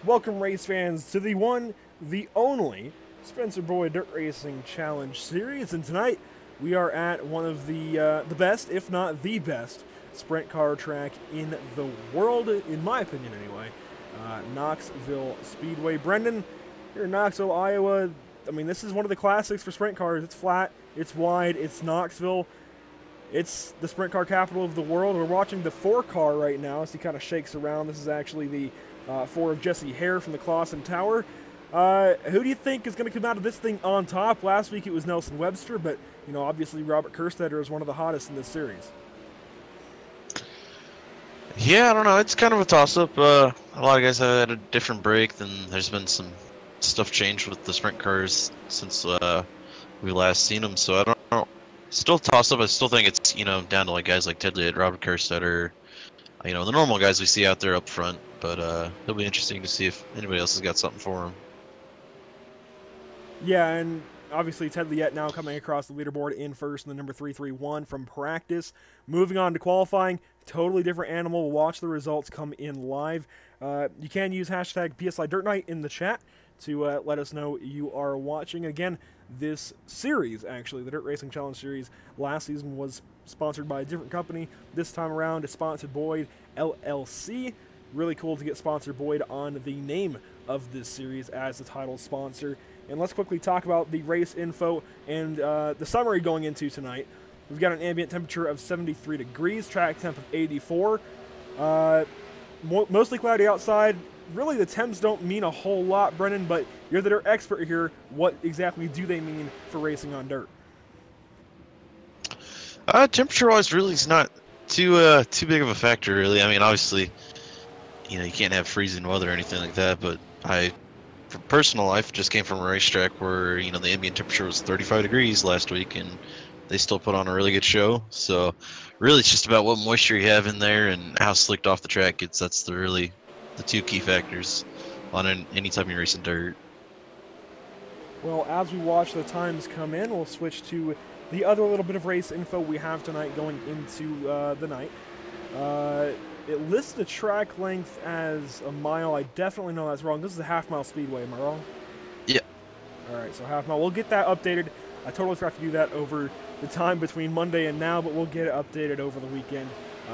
Welcome, race fans, to the one, the only Spencer Boyd Dirt Racing Challenge Series, and tonight we are at one of the best, if not the best, sprint car track in the world, in my opinion, anyway. Knoxville Speedway. Brendan, here in Knoxville, Iowa. I mean, this is one of the classics for sprint cars. It's flat, it's wide, it's Knoxville. It's the sprint car capital of the world. We're watching the 4 car right now as he kind of shakes around. This is actually the 4 of Jesse Hare from the Clausen Tower. Who do you think is going to come out of this thing on top? Last week it was Nelson Webster, but, you know, obviously Robert Kerstetter is one of the hottest in this series. Yeah, I don't know. It's kind of a toss-up. A lot of guys have had a different break. Then there's been some stuff changed with the sprint cars since we last seen them. So I don't know. Still toss-up. I still think it's, you know, down to like guys like Ted Litt, Robert Kerstetter, you know, the normal guys we see out there up front. But it'll be interesting to see if anybody else has got something for them. Yeah, and obviously Ted Litt now coming across the leaderboard in first in the number 331 from practice. Moving on to qualifying, totally different animal. We'll watch the results come in live. You can use hashtag PSI Dirt Night in the chat to let us know you are watching. Again, this series, actually, the Dirt Racing Challenge Series, last season was sponsored by a different company. This time around, it's sponsored Boyd LLC. Really cool to get sponsored Boyd on the name of this series as the title sponsor. And let's quickly talk about the race info and the summary going into tonight. We've got an ambient temperature of 73 degrees, track temp of 84. Mostly cloudy outside. Really, the temps don't mean a whole lot, Brennan, but you're the dirt expert here. What exactly do they mean for racing on dirt? Temperature-wise, really, it's not too big of a factor, really. I mean, obviously, you know, you can't have freezing weather or anything like that, but for personal life, just came from a racetrack where, you know, the ambient temperature was 35 degrees last week, and they still put on a really good show. So, really, it's just about what moisture you have in there and how slicked off the track gets. That's the 2 key factors on any time you're racing dirt. Well, as we watch the times come in, we'll switch to the other little bit of race info we have tonight going into the night. It lists the track length as a mile. I definitely know that's wrong. This is a half-mile speedway. Am I wrong? Yeah. All right, so half-mile. We'll get that updated. I totally forgot to do that over the time between Monday and now, but we'll get it updated over the weekend.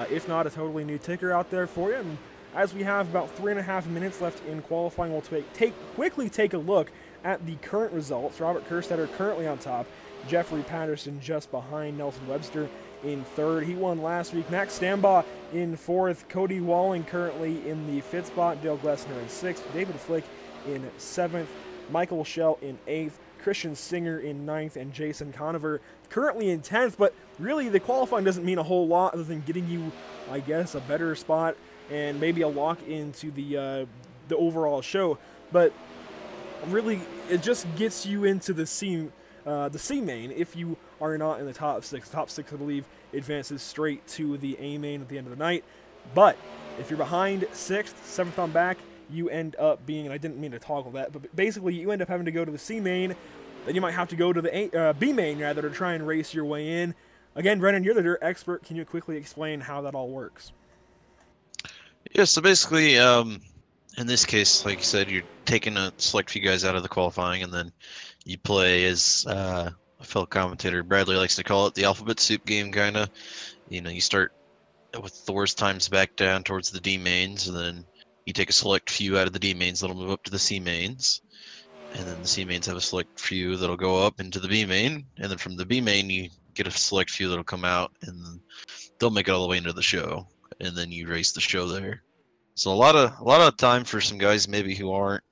If not, a totally new ticker out there for you. And as we have about 3.5 minutes left in qualifying, we'll quickly take a look at the current results. Robert Kerstetter currently on top. Jeffrey Patterson just behind Nelson Webster in third. He won last week. Max Stambaugh in fourth. Cody Walling currently in the fifth spot. Dale Glessner in sixth. David Flick in seventh. Michael Schell in eighth. Christian Singer in ninth. And Jason Conover currently in 10th. But really, the qualifying doesn't mean a whole lot other than getting you, I guess, a better spot and maybe a lock into the overall show. But really, it just gets you into the C main if you are not in the top 6. Top 6, I believe, advances straight to the A main at the end of the night. But if you're behind 6th, 7th on back, you end up being, and I didn't mean to toggle that, but basically you end up having to go to the C main. Then you might have to go to the B main rather to try and race your way in. Again, Brennan, you're the dirt expert. Can you quickly explain how that all works? Yeah, so basically, in this case, like you said, you're taking a select few guys out of the qualifying, and then you play as a fellow commentator Bradley likes to call it the alphabet soup game, kind of. You know, you start with the worst times back down towards the D mains, and then you take a select few out of the D mains that'll move up to the C mains, and then the C mains have a select few that'll go up into the B main, and then from the B main you get a select few that'll come out, and they'll make it all the way into the show, and then you race the show there. So a lot of time for some guys maybe who aren't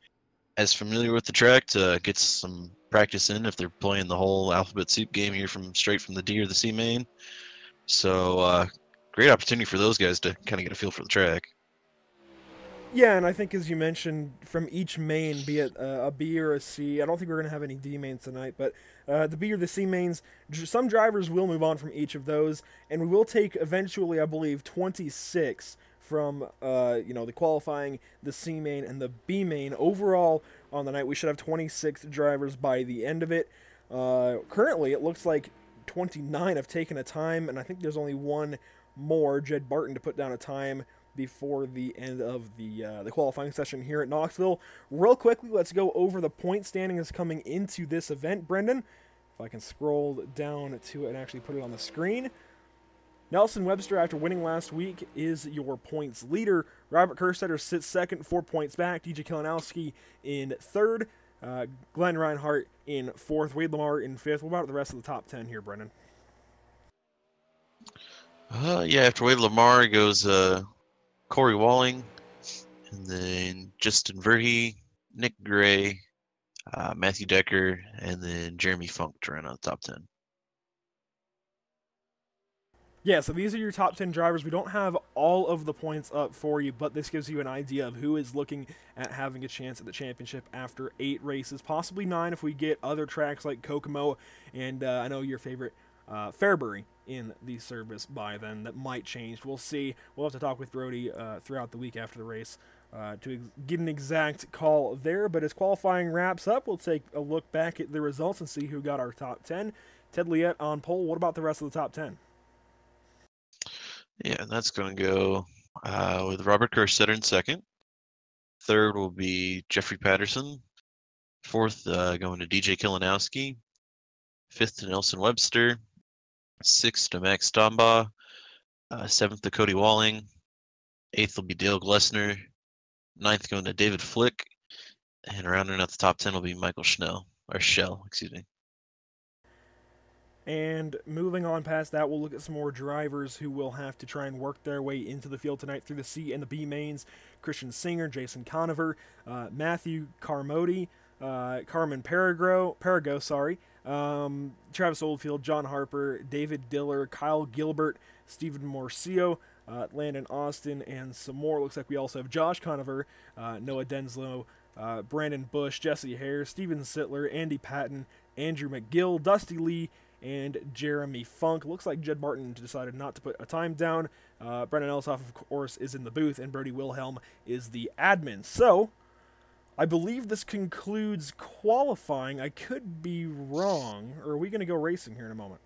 as familiar with the track to get some practice in if they're playing the whole alphabet soup game here straight from the D or the C main. So great opportunity for those guys to kind of get a feel for the track. Yeah, and I think as you mentioned, from each main, be it a B or a C, I don't think we're going to have any D mains tonight, but the B or the C mains, some drivers will move on from each of those, and we will take eventually, I believe, 26 from the qualifying, the C main, and the B main. Overall, on the night, we should have 26 drivers by the end of it. Currently, it looks like 29 have taken a time, and I think there's only one more, Jed Barton, to put down a time before the end of the qualifying session here at Knoxville. Real quickly, let's go over the point standings coming into this event. Brendan, if I can scroll down to it and actually put it on the screen. Nelson Webster, after winning last week, is your points leader. Robert Kerstetter sits second, 4 points back. DJ Kalinowski in third. Glenn Reinhardt in fourth. Wade Lamar in fifth. What about the rest of the top 10 here, Brendan? Yeah, after Wade Lamar goes Corey Walling, and then Justin Verhey, Nick Gray, Matthew Decker, and then Jeremy Funk to round out the top 10. Yeah, so these are your top 10 drivers. We don't have all of the points up for you, but this gives you an idea of who is looking at having a chance at the championship after 8 races, possibly 9 if we get other tracks like Kokomo, and I know your favorite Fairbury in the service by then. That might change. We'll see. We'll have to talk with Brody throughout the week after the race to get an exact call there, but as qualifying wraps up, we'll take a look back at the results and see who got our top 10. Ted Liette on pole. What about the rest of the top 10? Yeah, and that's going to go with Robert Kerstetter in second. Third will be Jeffrey Patterson. Fourth, going to DJ Kalinowski. Fifth to Nelson Webster. Sixth to Max Stombaugh. Seventh to Cody Walling. Eighth will be Dale Glessner. Ninth going to David Flick. And rounding out the top 10 will be Michael Shell, excuse me. And moving on past that, we'll look at some more drivers who will have to try and work their way into the field tonight through the C and the B mains. Christian Singer, Jason Conover, Matthew Carmody, Carmen Parago, Travis Oldfield, John Harper, David Diller, Kyle Gilbert, Stephen Morcio, Landon Austin, and some more. Looks like we also have Josh Conover, Noah Denslow, Brandon Bush, Jesse Hare, Steven Sittler, Andy Patton, Andrew McGill, Dusty Lee, and Jeremy Funk. Looks like Jed Martin decided not to put a time down. Brendan Elsoff, of course, is in the booth, and Brody Wilhelm is the admin. So, I believe this concludes qualifying. I could be wrong. Or are we going to go racing here in a moment?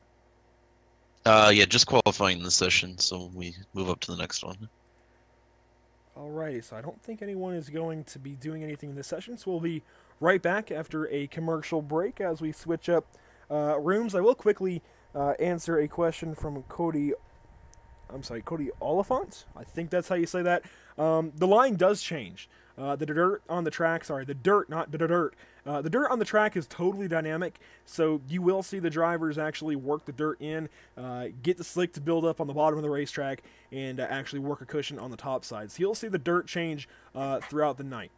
Yeah, just qualifying this session, so we move up to the next one. Alrighty, so I don't think anyone is going to be doing anything in this session, so we'll be right back after a commercial break as we switch up rooms. I will quickly answer a question from Cody Oliphant. I think that's how you say that. The line does change. The dirt on the track on the track is totally dynamic, so you will see the drivers actually work the dirt in, get the slick to build up on the bottom of the racetrack, and actually work a cushion on the top side. So you'll see the dirt change throughout the night.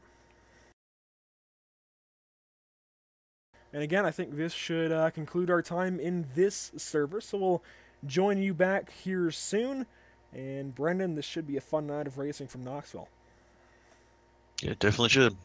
And again, I think this should conclude our time in this server, so we'll join you back here soon. And Brendan, this should be a fun night of racing from Knoxville. Yeah, it definitely should.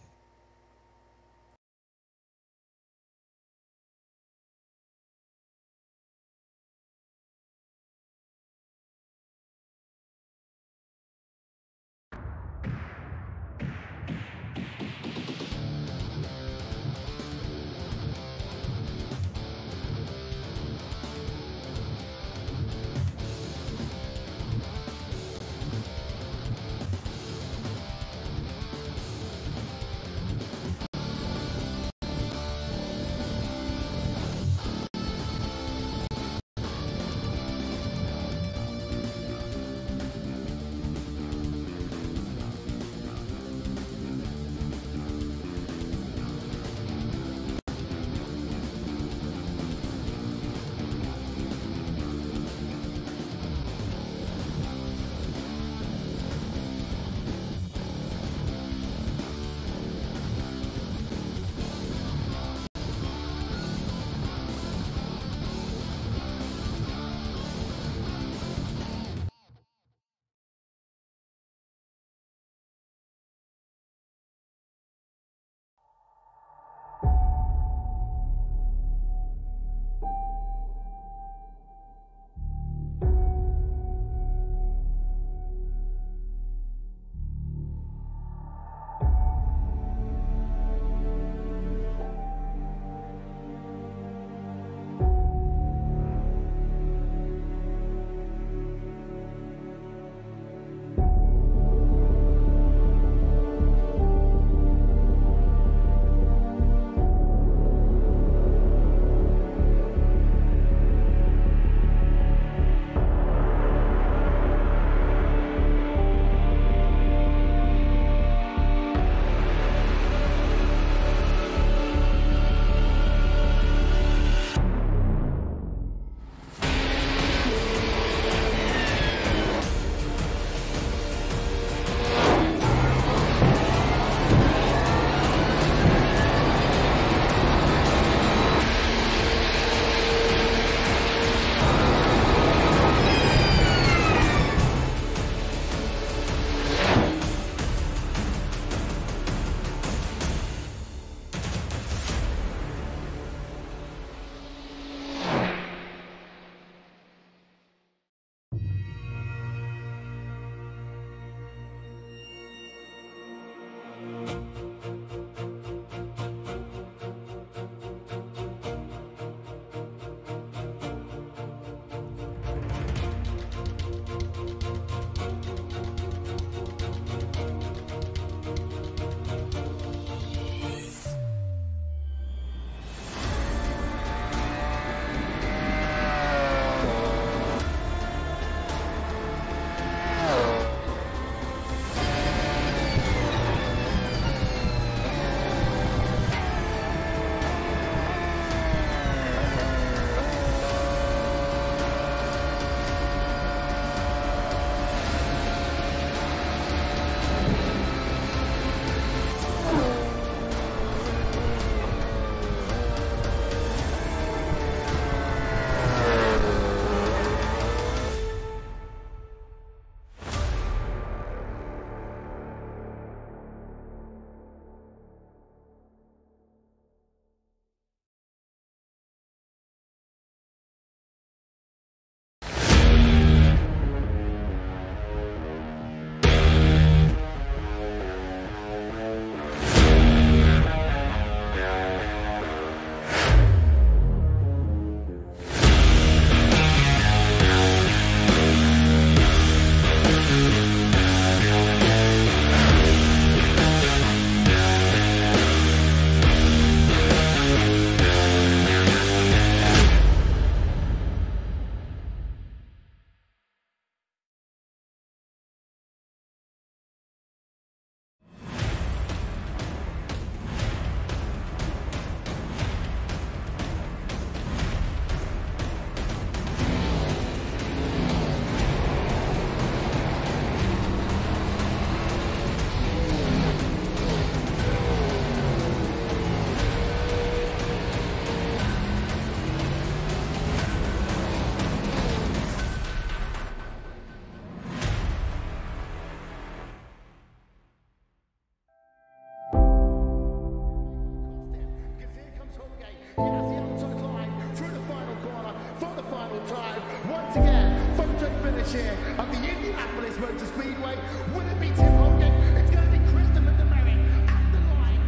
chair of the Indianapolis Motor Speedway. Will it be Tim Hogan? It's going to be Christopher DeMerritt at the line.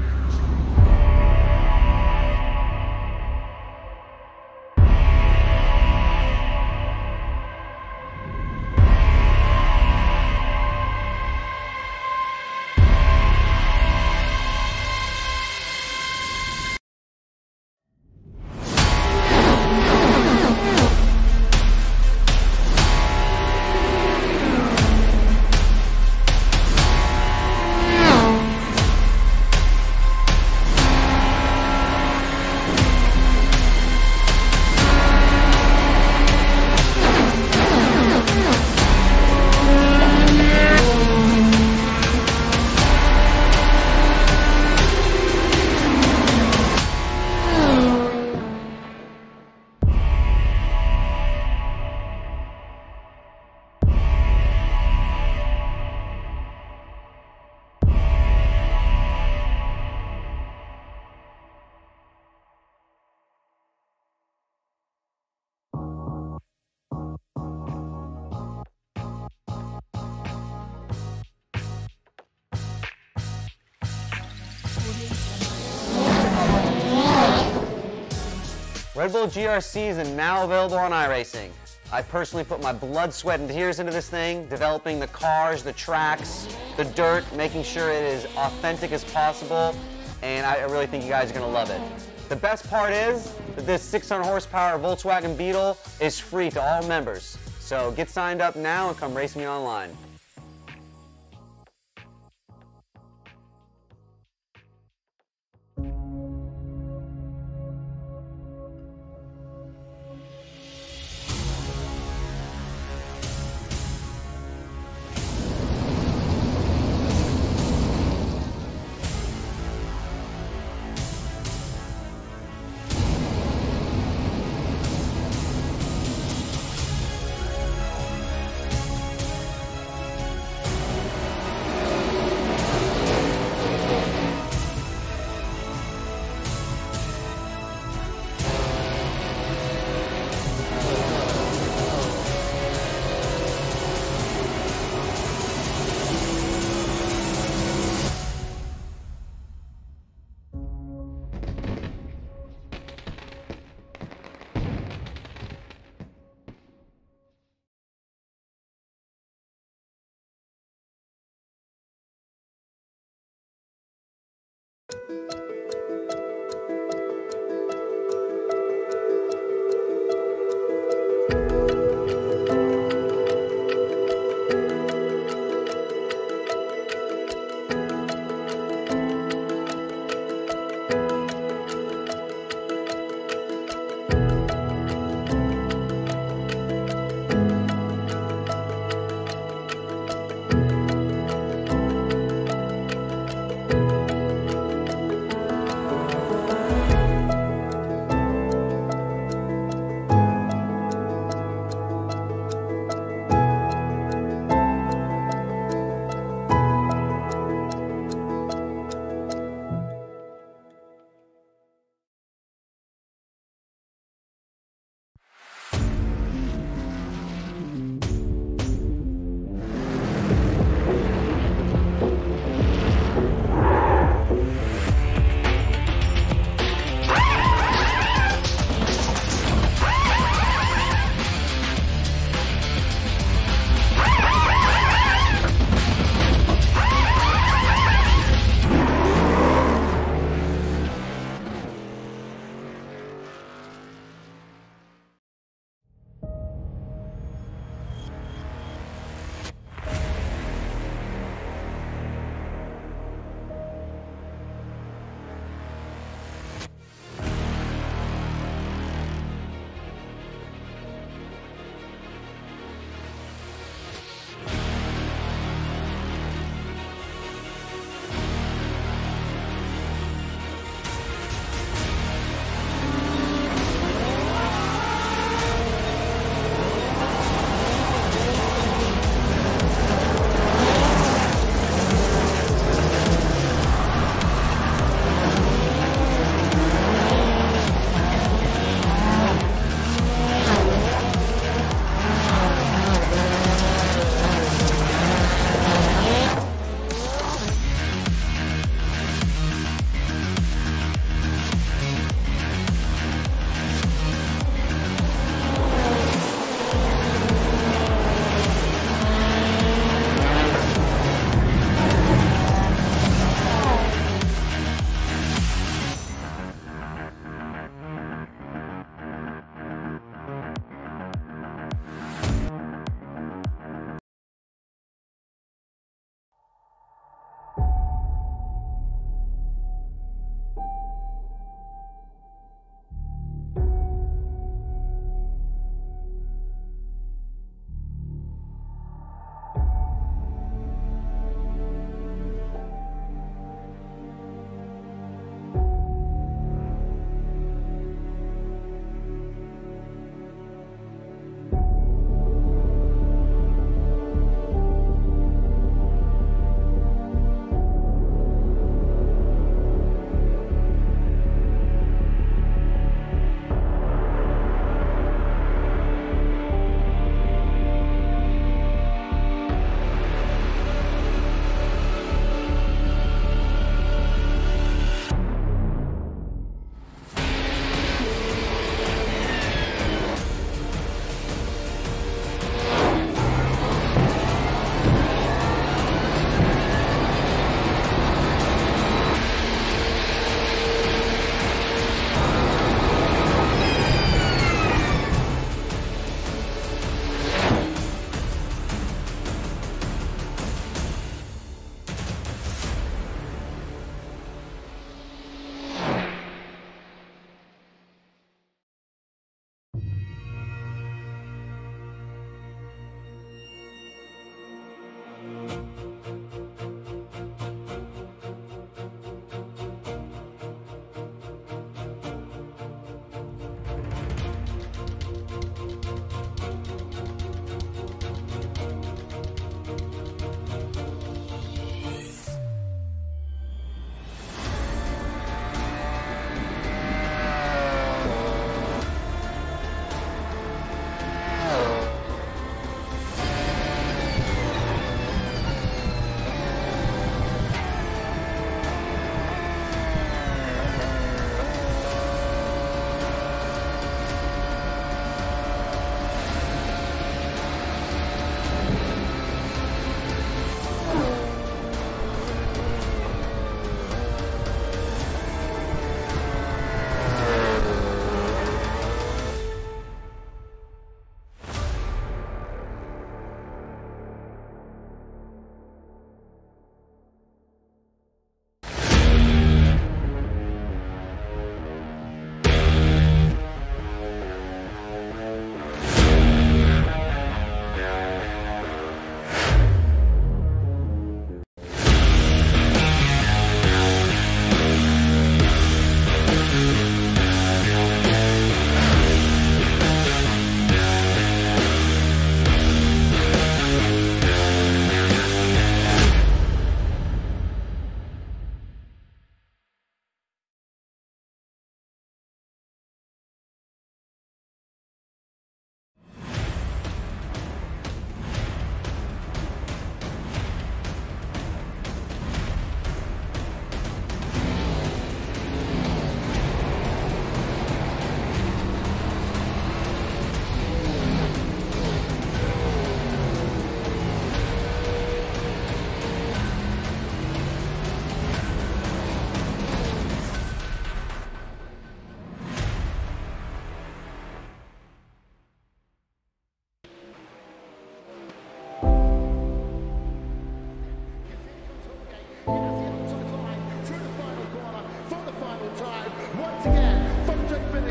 Red Bull GRCs are now available on iRacing. I personally put my blood, sweat, and tears into this thing, developing the cars, the tracks, the dirt, making sure it is authentic as possible, and I really think you guys are going to love it. The best part is that this 600 horsepower Volkswagen Beetle is free to all members. So get signed up now and come race me online.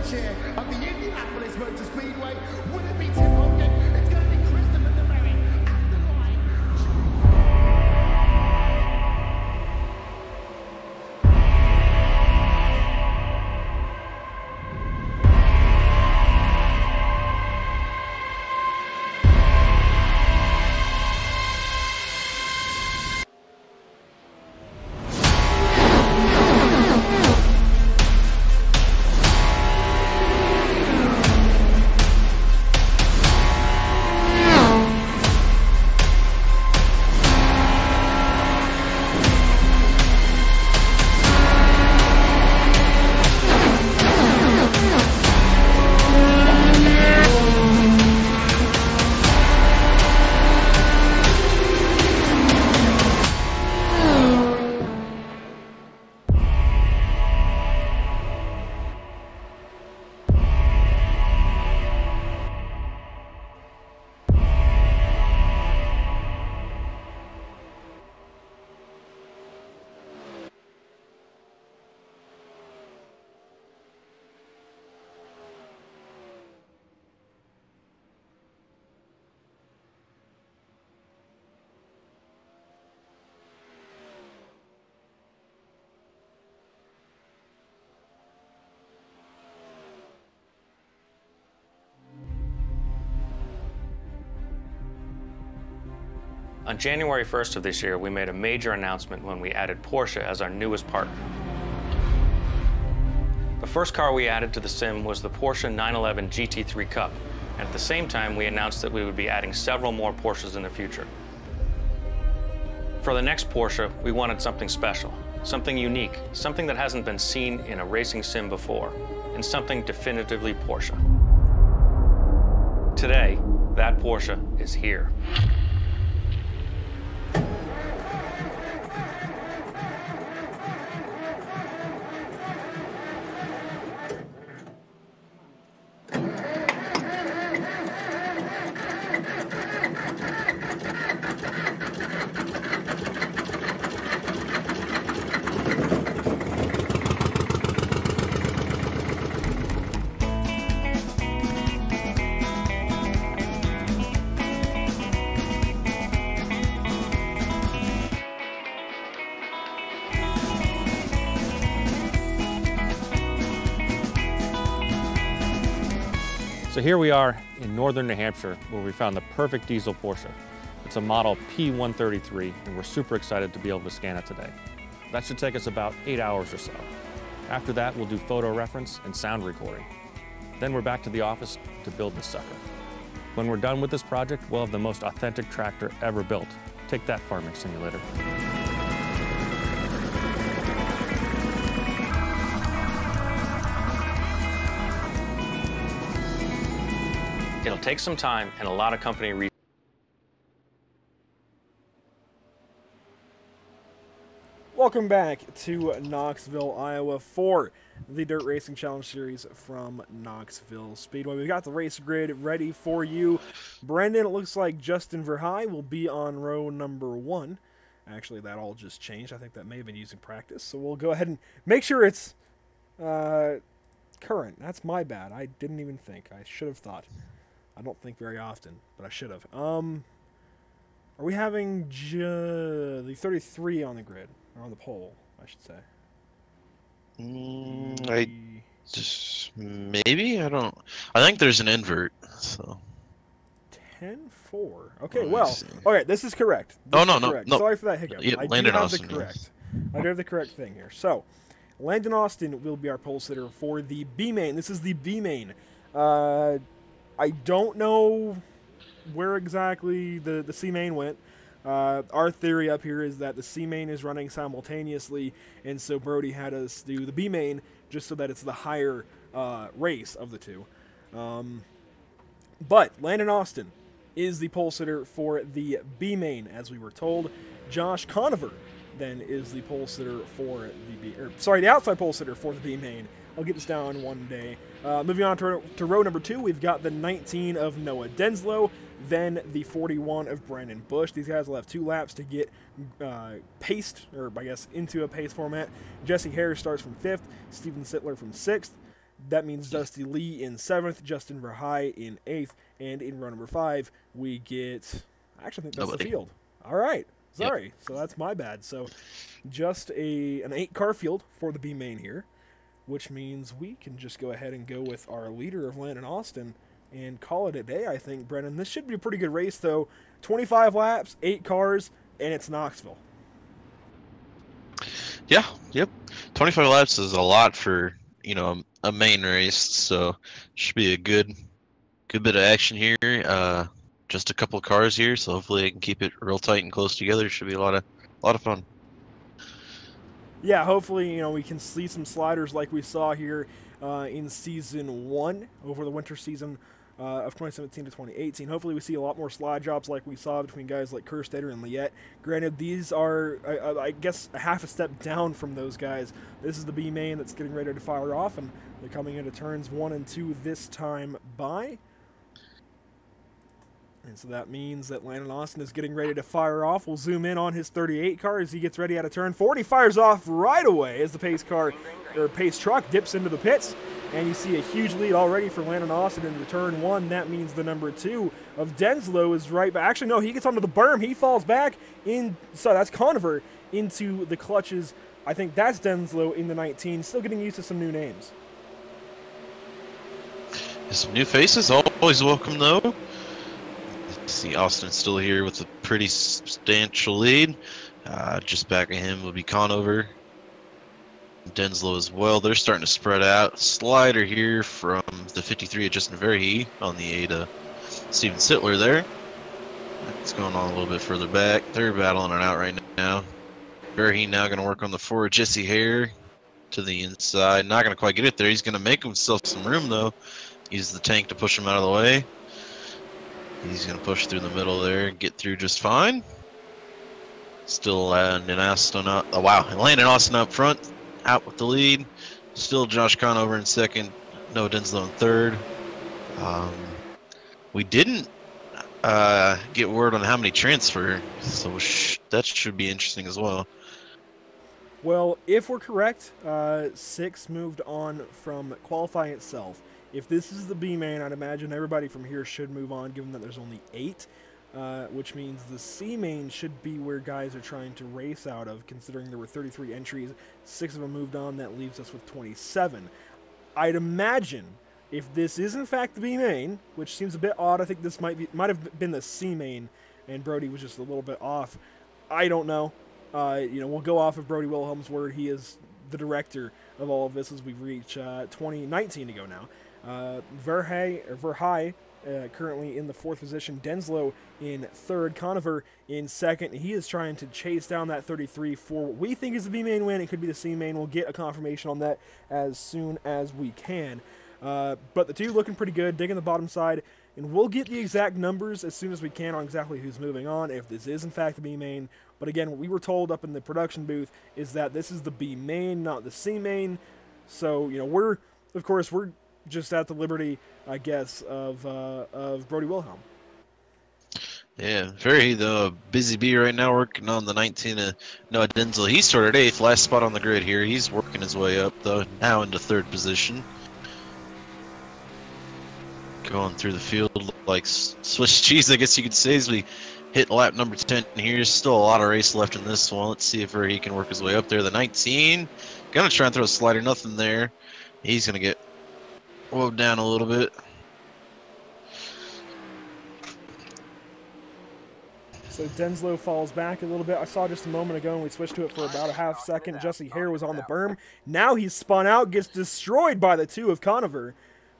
finish here of the Indianapolis Motor Speedway. Will it be Tim Hogan? It's going to be Christopher DeMerry at the line. On January 1st of this year, we made a major announcement when we added Porsche as our newest partner. The first car we added to the sim was the Porsche 911 GT3 Cup, and at the same time we announced that we would be adding several more Porsches in the future. For the next Porsche, we wanted something special, something unique, something that hasn't been seen in a racing sim before, and something definitively Porsche. Today, that Porsche is here. So here we are in northern New Hampshire where we found the perfect diesel Porsche. It's a model P133 and we're super excited to be able to scan it today. That should take us about 8 hours or so. After that, we'll do photo reference and sound recording. Then we're back to the office to build this sucker. When we're done with this project, we'll have the most authentic tractor ever built. Take that, Farming Simulator. It'll take some time and a lot of company research. Welcome back to Knoxville, Iowa for the Dirt Racing Challenge Series from Knoxville Speedway. We've got the race grid ready for you. Brendan, it looks like Justin Verhey will be on row number 1. Actually, that all just changed. I think that may have been used in practice. So we'll go ahead and make sure it's current. That's my bad. I didn't even think. I should have thought. I don't think very often, but I should have. Are we having the 33 on the grid? Or on the pole, I should say. I just maybe I don't. I think there's an invert. So 10-4. Okay, well, okay, this is correct. This no, is no, correct. no. Sorry for that hiccup. Yeah, I Landon do have Austin, the correct. I do have the correct thing here. So, Landon Austin will be our pole sitter for the B main. This is the B main. I don't know where exactly the C main went. Our theory up here is that the C main is running simultaneously, and so Brody had us do the B main just so that it's the higher race of the two. But Landon Austin is the pole sitter for the B main, as we were told. Josh Conover then is the pole sitter for the outside pole sitter for the B main. I'll get this down one day. Moving on to row number 2, we've got the 19 of Noah Denslow, then the 41 of Brandon Bush. These guys will have 2 laps to get paced, or I guess into a pace format. Jesse Harris starts from 5th, Steven Sittler from 6th, That means Dusty Lee in 7th, Justin Verhey in 8th, and in row number 5, we get... I actually think that's Nobody. the field. All right. Yep. Sorry. So that's my bad. So just an 8-car field for the B main here, which means we can just go ahead and go with our leader of Landon Austin and call it a day, I think, Brennan. This should be a pretty good race, though. 25 laps, 8 cars, and it's Knoxville. Yeah, yep. 25 laps is a lot for, you know, a main race, so should be a good bit of action here. Just a couple of cars here, so hopefully I can keep it real tight and close together. Should be a lot of fun. Yeah, hopefully, you know, we can see some sliders like we saw here in Season 1 over the winter season of 2017 to 2018. Hopefully we see a lot more slide jobs like we saw between guys like Kerstetter and Liette. Granted, these are, I guess, a half a step down from those guys. This is the B main that's getting ready to fire off, and they're coming into turns 1 and 2 this time by. And so that means that Landon Austin is getting ready to fire off. We'll zoom in on his 38 car as he gets ready out of turn 40. Fires off right away as the pace truck dips into the pits. And you see a huge lead already for Landon Austin into turn 1. That means the number 2 of Denslow is right back. Actually, no, he gets onto the berm. He falls back in. So that's Conover into the clutches. I think that's Denslow in the 19. Still getting used to some new names. Some new faces, always welcome though. See Austin still here with a pretty substantial lead. Just back of him will be Conover. Denslow as well. They're starting to spread out. Slider here from the 53 of Justin Verhey on the 8 of Steven Sittler there. It's going on a little bit further back. They're battling it out right now. Verhey now going to work on the 4 of Jesse Hare to the inside. Not going to quite get it there. He's going to make himself some room though. Use the tank to push him out of the way. He's going to push through the middle there and get through just fine. Still Landon Austin up. Oh, wow. And Landon Austin up front, out with the lead. Still Josh Conover in 2nd. Noah Denslow in 3rd. We didn't get word on how many transfer, so that should be interesting as well. Well, if we're correct, 6 moved on from qualifying itself. If this is the B main, I'd imagine everybody from here should move on, given that there's only 8, which means the C main should be where guys are trying to race out of, considering there were 33 entries, 6 of them moved on, that leaves us with 27. I'd imagine if this is in fact the B main, which seems a bit odd, I think this might have been the C main, and Brody was just a little bit off. I don't know. You know, we'll go off of Brody Wilhelm's word. He is the director of all of this as we reach 2019 to go now. Verhey currently in the 4th position. Denslow in 3rd. Conover in 2nd. He is trying to chase down that 33 for what we think is the B main win. It could be the C main. We'll get a confirmation on that as soon as we can. But the two looking pretty good. Digging the bottom side. And we'll get the exact numbers as soon as we can on exactly who's moving on, if this is in fact the B main. But again, what we were told up in the production booth is that this is the B main, not the C main. So, you know, we're just at the liberty, I guess, of Brody Wilhelm. Yeah, very busy bee right now, working on the 19 of Noah Denslow. He started 8th, last spot on the grid here. He's working his way up though, now into 3rd position. Going through the field like Swiss cheese, I guess you could say, as we hit lap number 10 here. Still a lot of race left in this one. Let's see if he can work his way up there. The 19, gonna try and throw a slider, nothing there. He's gonna get whoa down a little bit. So Denslow falls back a little bit. I saw just a moment ago and we switched to it for about a half second. Jesse Hare was on the berm. Now he's spun out, gets destroyed by the 2 of Conover.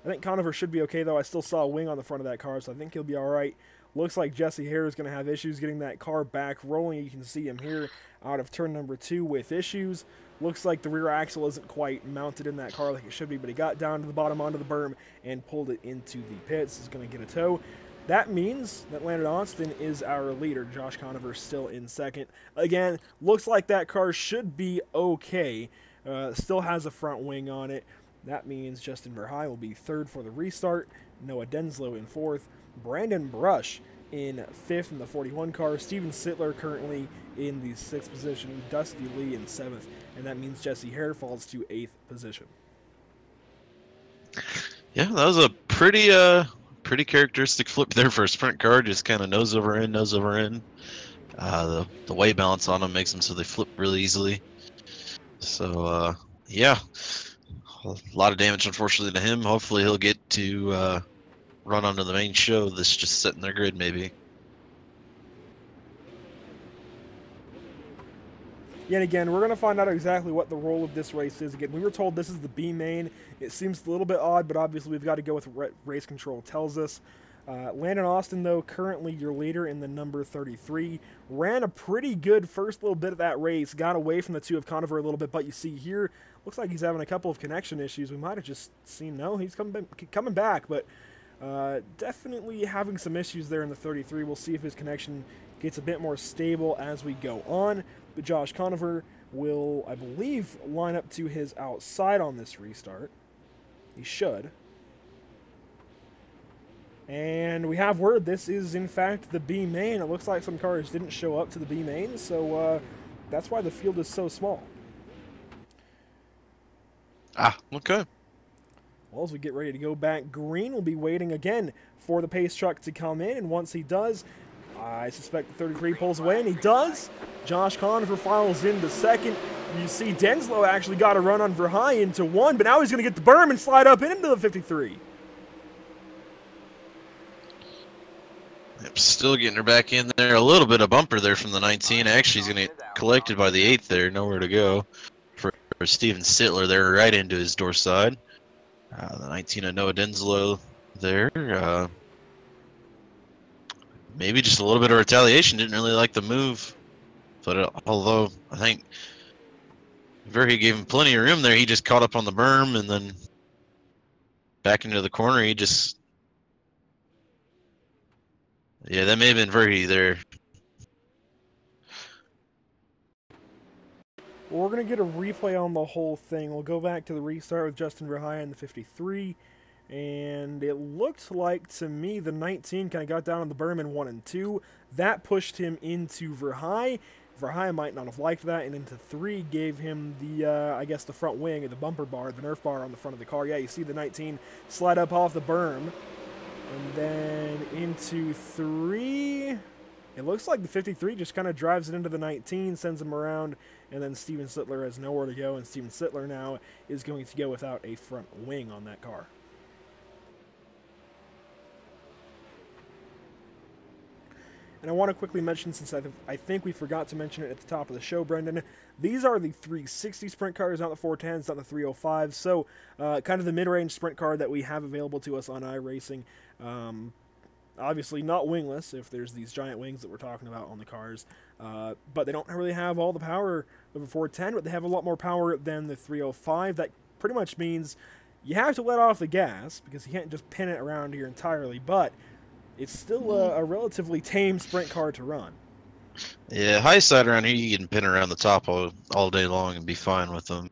I think Conover should be okay, though. I still saw a wing on the front of that car, so I think he'll be all right. Looks like Jesse Hare is going to have issues getting that car back rolling. You can see him here out of turn number 2 with issues. Looks like the rear axle isn't quite mounted in that car like it should be, but he got down to the bottom onto the berm and pulled it into the pits. He's going to get a tow. That means that Landon Austin is our leader. Josh Conover still in 2nd. Again, looks like that car should be okay. Still has a front wing on it. That means Justin Verhey will be 3rd for the restart. Noah Denslow in 4th. Brandon Brush in 5th in the 41 car. Steven Sittler currently in the 6th position. Dusty Lee in 7th. And that means Jesse Hare falls to 8th position. Yeah, that was a pretty characteristic flip there for a sprint car. Just kind of nose over end, nose over end. The weight balance on them makes them so they flip really easily. So yeah, a lot of damage unfortunately to him. Hopefully he'll get to run onto the main show. This just setting their grid maybe. Yet again, we're going to find out exactly what the role of this race is. Again, we were told this is the B main. It seems a little bit odd, but obviously we've got to go with what race control tells us. Landon Austin, though, currently your leader in the number 33. Ran a pretty good first little bit of that race. Got away from the two of Conover a little bit, but you see here, looks like he's having a couple of connection issues. We might have just seen, no, he's coming back, but definitely having some issues there in the 33. We'll see if his connection gets a bit more stable as we go on. But Josh Conover will, I believe, line up to his outside on this restart. He should. And we have word this is, in fact, the B main. It looks like some cars didn't show up to the B main, so that's why the field is so small. Ah, okay. Well, as we get ready to go back, Green will be waiting again for the pace truck to come in, and once he does, I suspect the 33 pulls away, and he does. Josh Conover files into second. You see Denslow actually got a run on Verhey into one, but now he's going to get the berm and slide up into the 53. Yep, still getting her back in there. A little bit of bumper there from the 19. Actually, he's going to get collected by the 8th there. Nowhere to go for Steven Sittler there, right into his door side. The 19 of Noah Denslow there. Maybe just a little bit of retaliation. Didn't really like the move. But although I think Verhey gave him plenty of room there, he just caught up on the berm and then back into the corner. He just... Yeah, that may have been Verhey there. Well, we're going to get a replay on the whole thing. We'll go back to the restart with Justin Verhey in the 53. And it looked like, to me, the 19 kind of got down on the berm in 1 and 2. That pushed him into Verhey. Verhey might not have liked that, and into 3 gave him the, I guess, the front wing, or the bumper bar, the Nerf bar on the front of the car. Yeah, you see the 19 slide up off the berm. And then into 3, it looks like the 53 just kind of drives it into the 19, sends him around, and then Steven Sittler has nowhere to go, and Steven Sittler now is going to go without a front wing on that car. And I want to quickly mention, since I think we forgot to mention it at the top of the show, Brendan, these are the 360 sprint cars, not the 410s, not the 305s. So kind of the mid-range sprint car that we have available to us on iRacing. Obviously not wingless, if there's these giant wings that we're talking about on the cars. But they don't really have all the power of a 410, but they have a lot more power than the 305. That pretty much means you have to let off the gas, because you can't just pin it around here entirely, but it's still a relatively tame sprint car to run. Yeah, high side around here, you can pin around the top all day long and be fine with them.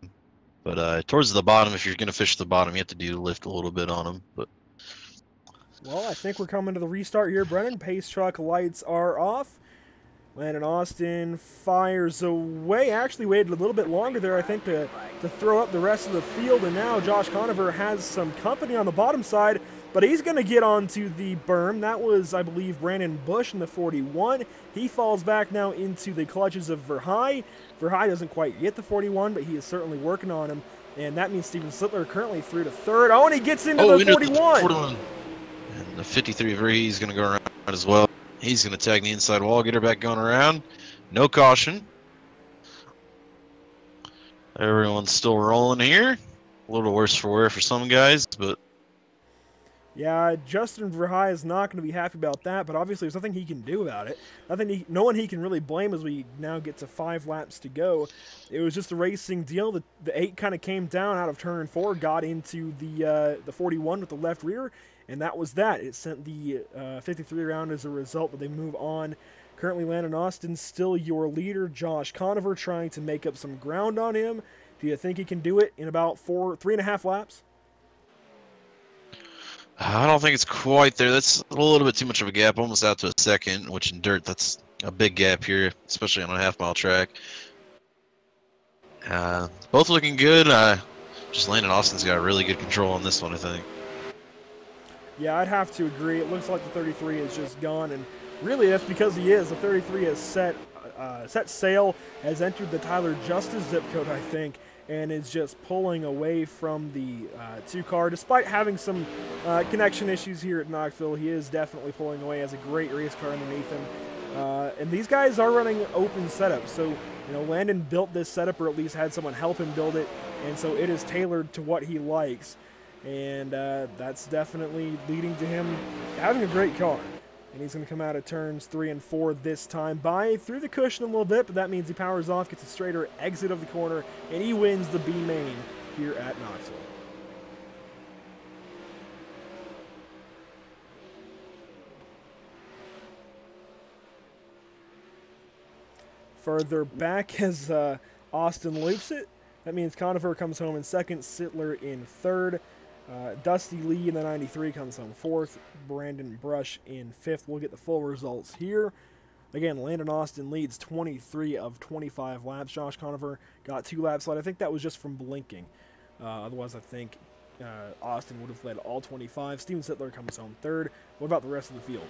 But towards the bottom, if you're going to fish the bottom, you have to lift a little bit on them. But well, I think we're coming to the restart here, Brennan. Pace truck lights are off. Landon Austin fires away. Actually waited a little bit longer there, I think, to throw up the rest of the field. And now Josh Conover has some company on the bottom side, but he's going to get onto the berm. That was, I believe, Brandon Bush in the 41. He falls back now into the clutches of Verhey. Verhey doesn't quite get the 41, but he is certainly working on him. And that means Steven Sittler currently through to third. Oh, and he gets into the 41. And the 53 Verhey is going to go around as well. He's going to tag the inside wall, get her back going around. No caution. Everyone's still rolling here. A little worse for wear for some guys, but... Yeah, Justin Verhey is not going to be happy about that, but obviously there's nothing he can do about it. No one he can really blame as we now get to 5 laps to go. It was just a racing deal. The 8 kind of came down out of turn 4, got into the 41 with the left rear, and that was that. It sent the 53 around as a result, but they move on. Currently, Landon Austin still your leader. Josh Conover trying to make up some ground on him. Do you think he can do it in about 3.5 laps? I don't think it's quite there. That's a little bit too much of a gap, almost out to a second, which in dirt, that's a big gap here, especially on a half-mile track. Both looking good. just Landon Austin's got really good control on this one, I think. Yeah, I'd have to agree. It looks like the 33 is just gone, and really that's because he is. The 33 has set sail, has entered the Tyler Justice zip code, I think, and is just pulling away from the 2-car. Despite having some connection issues here at Knoxville, he is definitely pulling away. Has a great race car underneath him. And these guys are running open setups, so Landon built this setup, or at least had someone help him build it, and so it is tailored to what he likes. And that's definitely leading to him having a great car. And he's going to come out of turns 3 and 4 this time through the cushion a little bit, but that means he powers off, gets a straighter exit of the corner, and he wins the B main here at Knoxville. Further back as Austin loops it. That means Conover comes home in second, Sittler in third. Dusty Lee in the 93 comes home fourth. Brandon Brush in fifth. We'll get the full results here. Again, Landon Austin leads 23 of 25 laps. Josh Conover got 2 laps led. I think that was just from blinking. Otherwise, I think Austin would have led all 25. Steven Sittler comes home third. What about the rest of the field?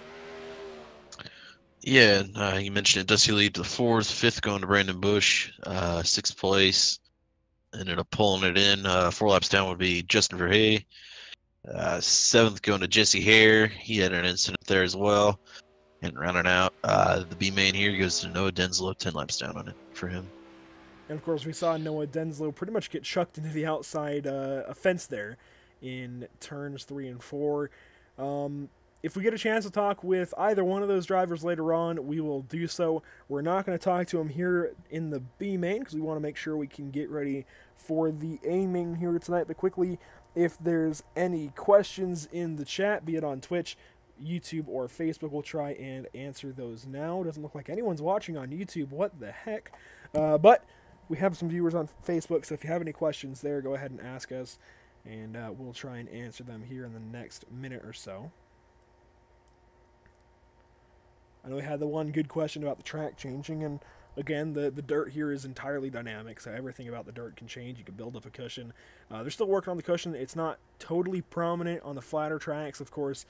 Yeah, you mentioned it. Dusty Lee to the 4th, 5th going to Brandon Bush, 6th place. Ended up pulling it in. 4 laps down would be Justin Verhey. 7th going to Jesse Hare. He had an incident there as well. And rounding out the B main here goes to Noah Denslow, 10 laps down on it for him. And of course, we saw Noah Denslow pretty much get chucked into the outside fence there in turns 3 and 4. If we get a chance to talk with either one of those drivers later on, we will do so. We're not going to talk to them here in the B main because we want to make sure we can get ready for the A main here tonight. But quickly, if there's any questions in the chat, be it on Twitch, YouTube, or Facebook, we'll try and answer those now. Doesn't look like anyone's watching on YouTube. What the heck? But we have some viewers on Facebook, so if you have any questions there, go ahead and ask us, and we'll try and answer them here in the next minute or so. I know we had the one good question about the track changing, and again, the dirt here is entirely dynamic, so everything about the dirt can change. You can build up a cushion. They're still working on the cushion. It's not totally prominent on the flatter tracks, of course.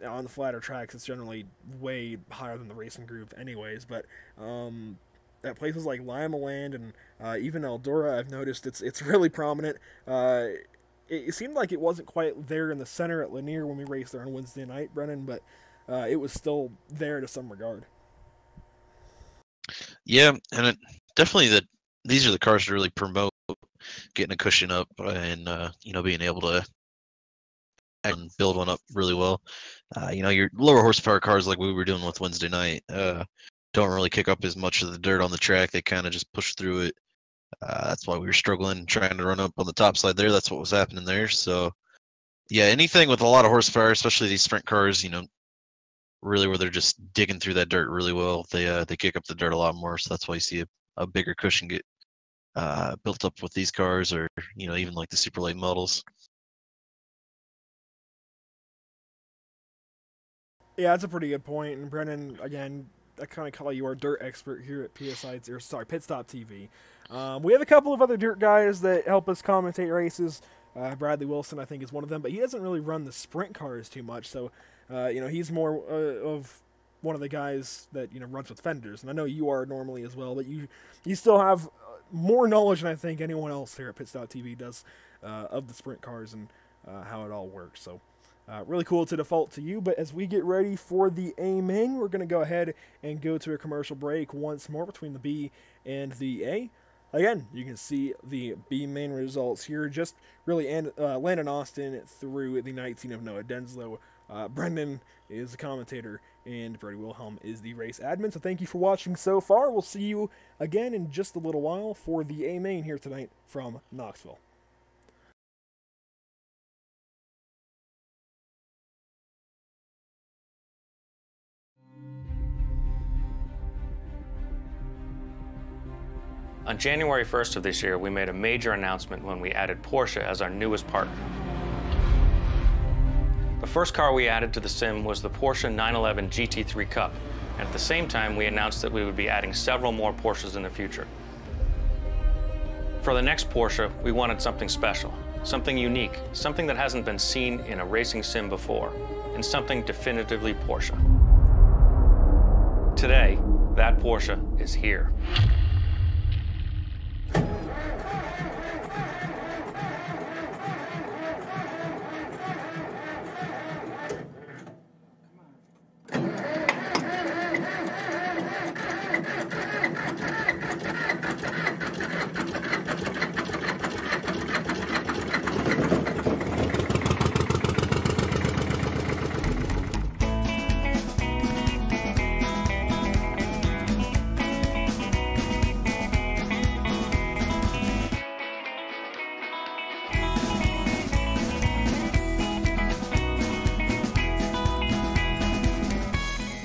On the flatter tracks, it's generally way higher than the racing groove anyways, but at places like Lima Land and even Eldora, I've noticed it's really prominent. It seemed like it wasn't quite there in the center at Lanier when we raced there on Wednesday night, Brennan, but it was still there to some regard. Yeah, and definitely these are the cars to really promote getting a cushion up and being able to and build one up really well. Your lower horsepower cars like we were doing with Wednesday night don't really kick up as much of the dirt on the track. They kind of just push through it. That's why we were struggling trying to run up on the top side there. That's what was happening there. So yeah, anything with a lot of horsepower, especially these sprint cars, really where they're just digging through that dirt really well, they kick up the dirt a lot more. So that's why you see a bigger cushion get built up with these cars, or even like the super late models. Yeah, that's a pretty good point. And Brennan, again, I kind of call you our dirt expert here at Pit Stop TV. We have a couple of other dirt guys that help us commentate races. Bradley Wilson, I think, is one of them, but he doesn't really run the sprint cars too much. So, he's more of one of the guys that runs with fenders. And I know you are normally as well, but you still have more knowledge than I think anyone else here at Pit Stop TV does of the sprint cars and how it all works. So. Really cool to default to you, but as we get ready for the A main, we're going to go ahead and go to a commercial break once more between the B and the A. Again, you can see the B main results here, just really Landon Austin through the 19 of Noah Denslow. Brendan is the commentator, and Brody Wilhelm is the race admin, so thank you for watching so far. We'll see you again in just a little while for the A main here tonight from Knoxville. On January 1st of this year, we made a major announcement when we added Porsche as our newest partner. The first car we added to the sim was the Porsche 911 GT3 Cup, and at the same time we announced that we would be adding several more Porsches in the future. For the next Porsche, we wanted something special, something unique, something that hasn't been seen in a racing sim before, and something definitively Porsche. Today, that Porsche is here.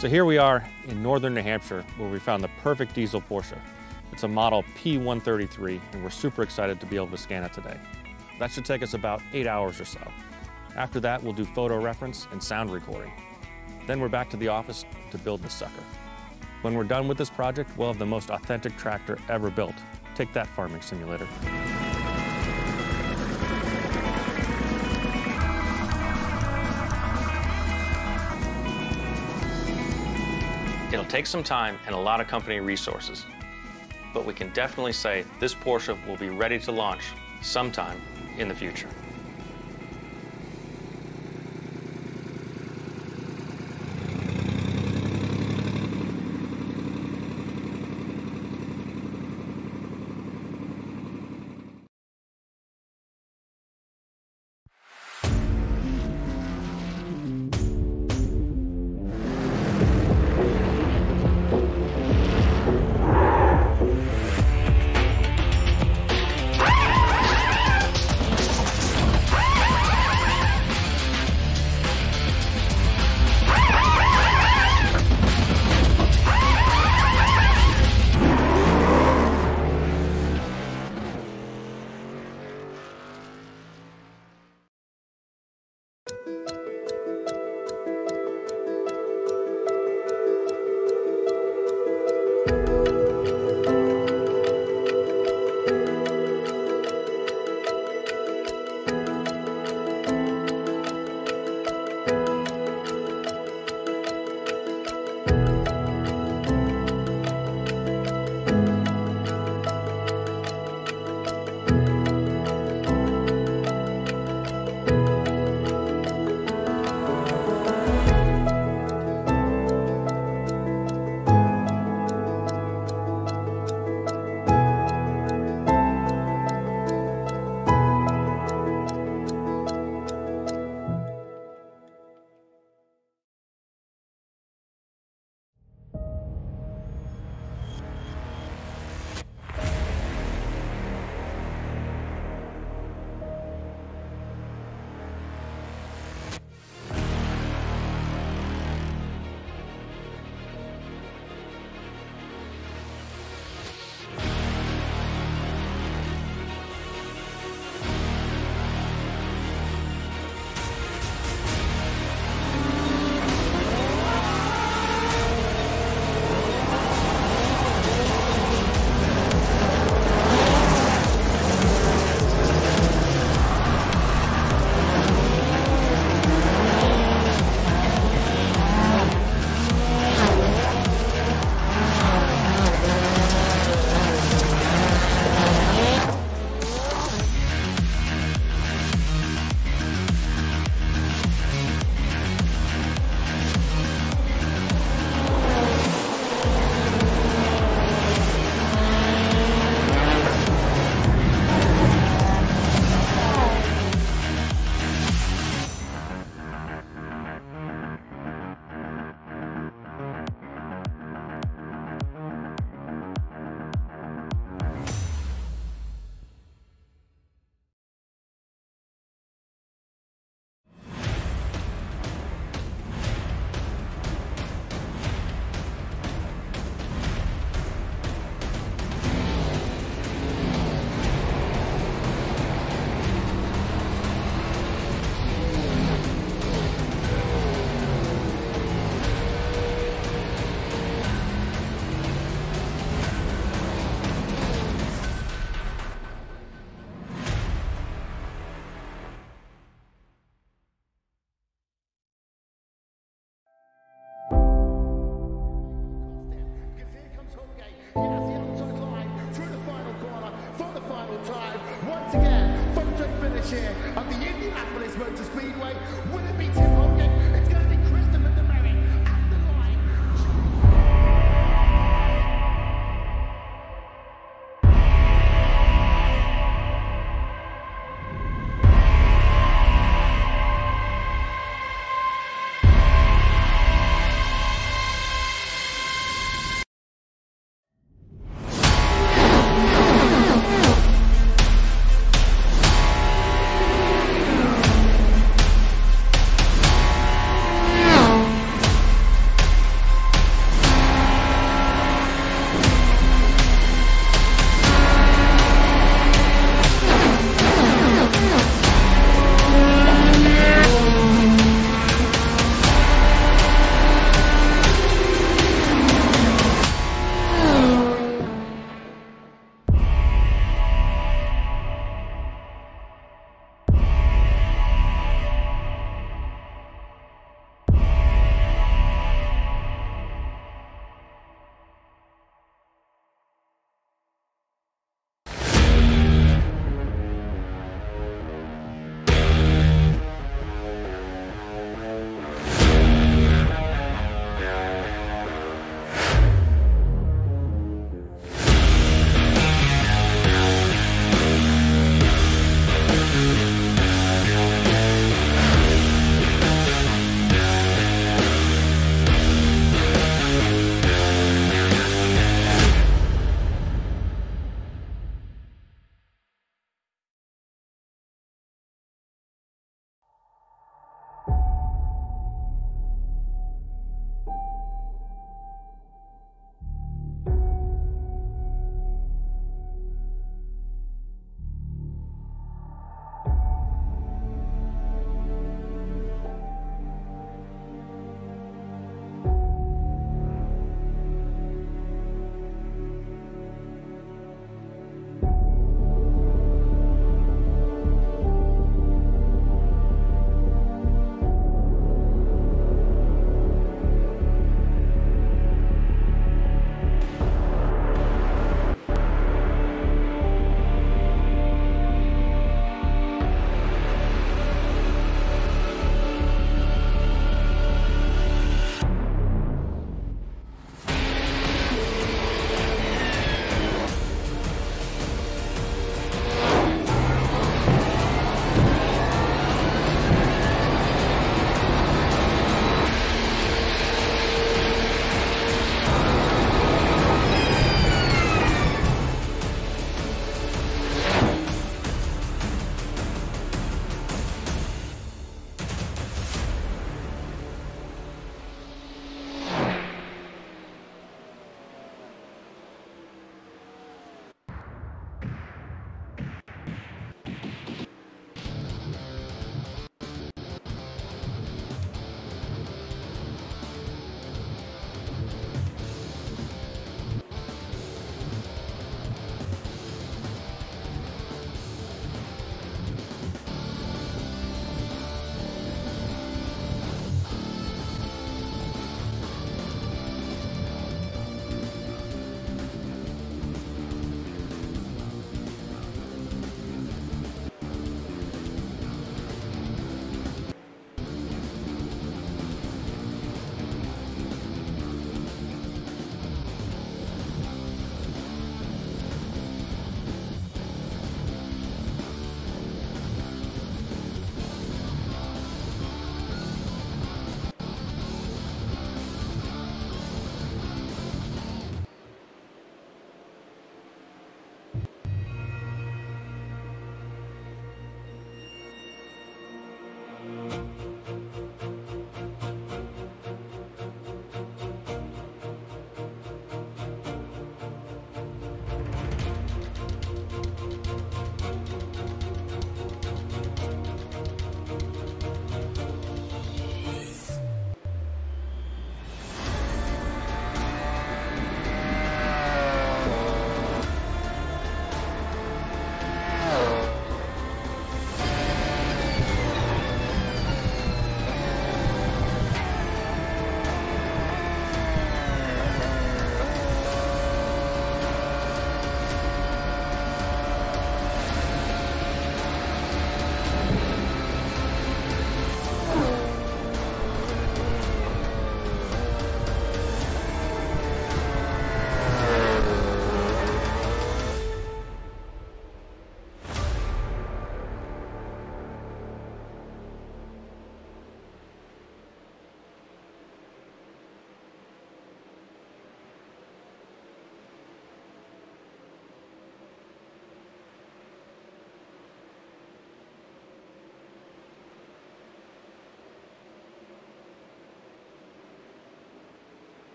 So here we are in northern New Hampshire where we found the perfect diesel Porsche. It's a model P133 and we're super excited to be able to scan it today. That should take us about 8 hours or so. After that, we'll do photo reference and sound recording. Then we're back to the office to build this sucker. When we're done with this project, we'll have the most authentic tractor ever built. Take that, farming simulator. It'll take some time and a lot of company resources, but we can definitely say this Porsche will be ready to launch sometime in the future. chair of the Indianapolis Motor Speedway. Will it be Tim Hogan? It's going to be Christopher DeMerritt at the line.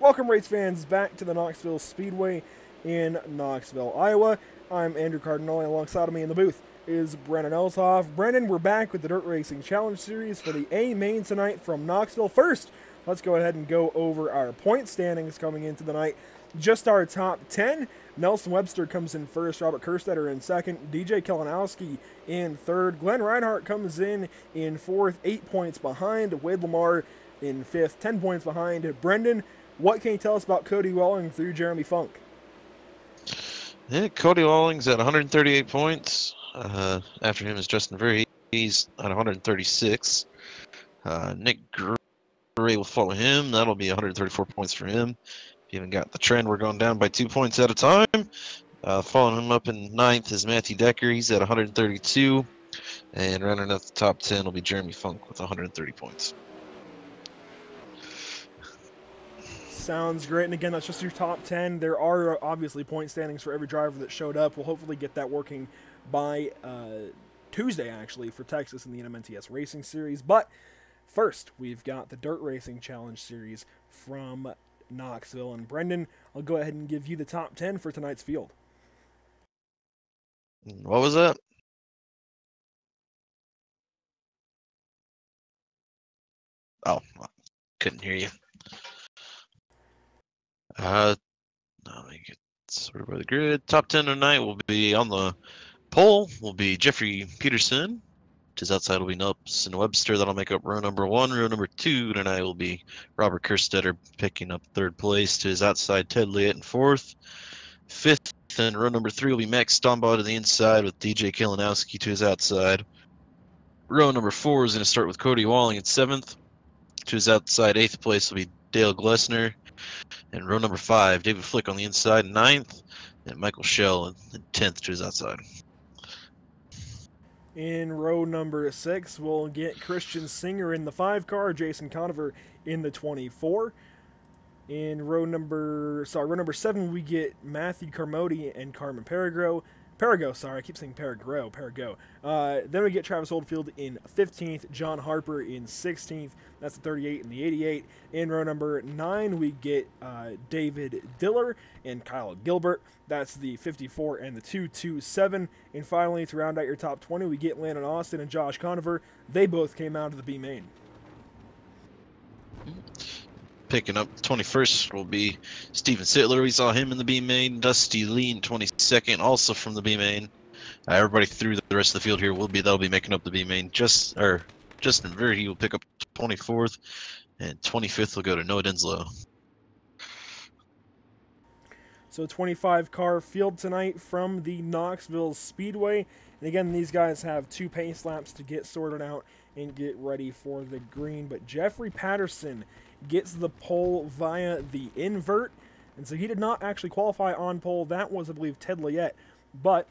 Welcome, race fans, back to the Knoxville Speedway in Knoxville, Iowa. I'm Andrew Cardinale. Alongside of me in the booth is Brennan Elshoff. Brennan, we're back with the Dirt Racing Challenge Series for the A main tonight from Knoxville. First, let's go ahead and go over our point standings coming into the night. Just our top 10. Nelson Webster comes in first, Robert Kerstetter in second, DJ Kalinowski in third, Glenn Reinhardt comes in fourth, 8 points behind, Wade Lamar in fifth, 10 points behind. Brendan, what can you tell us about Cody Welling through Jeremy Funk? Yeah, Cody Walling's at 138 points. After him is Justin Verhey. He's at 136. Nick Gray will follow him. That'll be 134 points for him. If you haven't got the trend, we're going down by 2 points at a time. Following him up in ninth is Matthew Decker. He's at 132. And running up the top 10 will be Jeremy Funk with 130 points. Sounds great. And again, that's just your top 10. There are obviously point standings for every driver that showed up. We'll hopefully get that working by Tuesday, actually, for Texas in the NMNTS Racing Series. But first, we've got the Dirt Racing Challenge Series from Knoxville. And Brendan, I'll go ahead and give you the top 10 for tonight's field. What was that? Oh, couldn't hear you. Let me get sorted by the grid. Top 10 tonight will be on the pole. Will be Jeffrey Peterson. To his outside will be Nelson Webster. That'll make up row number 1. Row number 2 tonight will be Robert Kerstetter picking up 3rd place. To his outside, Ted Liette in 4th. 5th and row number 3 will be Max Stombaugh to the inside with DJ Kalinowski to his outside. Row number 4 is going to start with Cody Walling in 7th. To his outside, 8th place will be Dale Glessner. And row number 5, David Flick on the inside, 9th, and Michael Schell in 10th to his outside. In row number 6, we'll get Christian Singer in the 5 car, Jason Conover in the 24. In row number 7, we get Matthew Carmody and Carmen Perigo, sorry, I keep saying Perigo. Then we get Travis Oldfield in 15th, John Harper in 16th, that's the 38 and the 88. In row number 9, we get David Diller and Kyle Gilbert, that's the 54 and the 227. And finally, to round out your top 20, we get Landon Austin and Josh Conover. They both came out of the B main. Picking up 21st will be Steven Sittler. We saw him in the B main. Dusty Lee in 22nd, also from the B main. Everybody through the rest of the field here that'll be making up the B main. Justin Verhey will pick up 24th, and 25th will go to Noah Denslow. So 25 car field tonight from the Knoxville Speedway. And again, these guys have 2 pace laps to get sorted out and get ready for the green. But Jeffrey Patterson gets the pole via the invert. And so he did not actually qualify on pole. That was, I believe, Ted Liette. But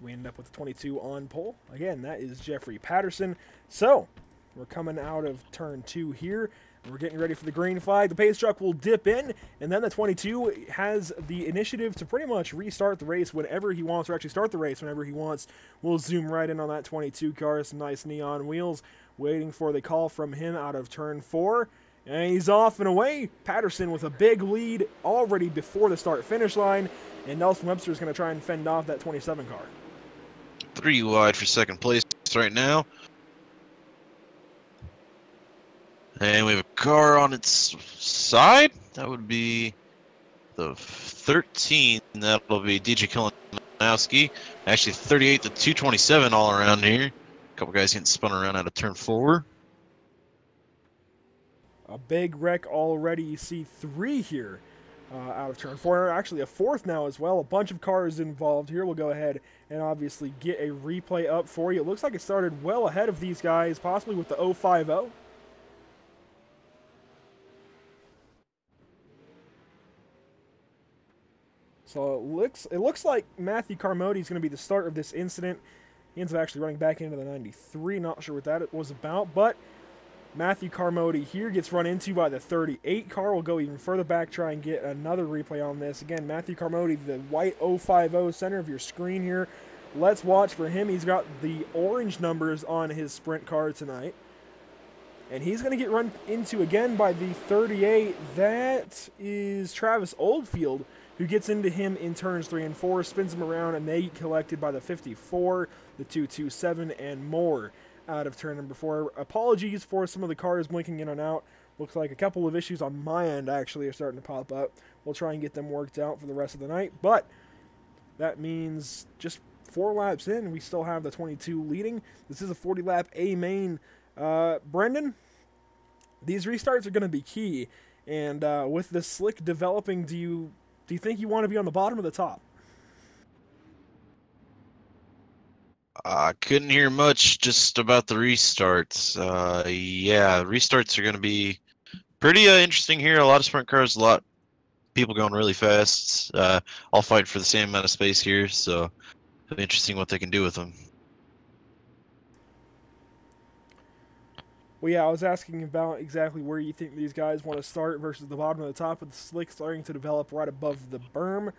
we ended up with the 22 on pole. Again, that is Jeffrey Patterson. So we're coming out of turn 2 here. We're getting ready for the green flag. The pace truck will dip in, and then the 22 has the initiative to pretty much restart the race whenever he wants, or actually start the race whenever he wants. We'll zoom right in on that 22 car. Some nice neon wheels waiting for the call from him out of turn 4. And he's off and away. Patterson with a big lead already before the start-finish line, and Nelson Webster is going to try and fend off that 27 car. 3 wide for 2nd place right now. And we have a car on its side. That would be the 13. That'll be DJ Kalinowski. Actually, 38 to 227 all around here. A couple guys getting spun around out of turn 4. A big wreck already. You see 3 here out of turn 4. Actually, a 4th now as well. A bunch of cars involved here. We'll go ahead and obviously get a replay up for you. It looks like it started well ahead of these guys, possibly with the 050. So it looks like Matthew Carmody is going to be the start of this incident. He ends up actually running back into the 93. Not sure what that was about, but Matthew Carmody here gets run into by the 38 car. We'll go even further back, try and get another replay on this. Again, Matthew Carmody, the white 050 center of your screen here. Let's watch for him. He's got the orange numbers on his sprint car tonight. And he's going to get run into again by the 38. That is Travis Oldfield, who gets into him in turns 3 and 4, spins him around, and they get collected by the 54, the 227, and more out of turn number 4. Apologies for some of the cars blinking in and out. Looks like a couple of issues on my end actually are starting to pop up. We'll try and get them worked out for the rest of the night, but that means just 4 laps in, we still have the 22 leading. This is a 40-lap A main. Brendan, these restarts are going to be key, and with the slick developing, do you think you want to be on the bottom or the top? I couldn't hear much just about the restarts. Yeah, restarts are going to be pretty interesting here. A lot of sprint cars, a lot of people going really fast. All fighting for the same amount of space here, so it'll be interesting what they can do with them. Well, yeah, I was asking about exactly where you think these guys want to start versus the bottom of the top, with the slick starting to develop right above the berm.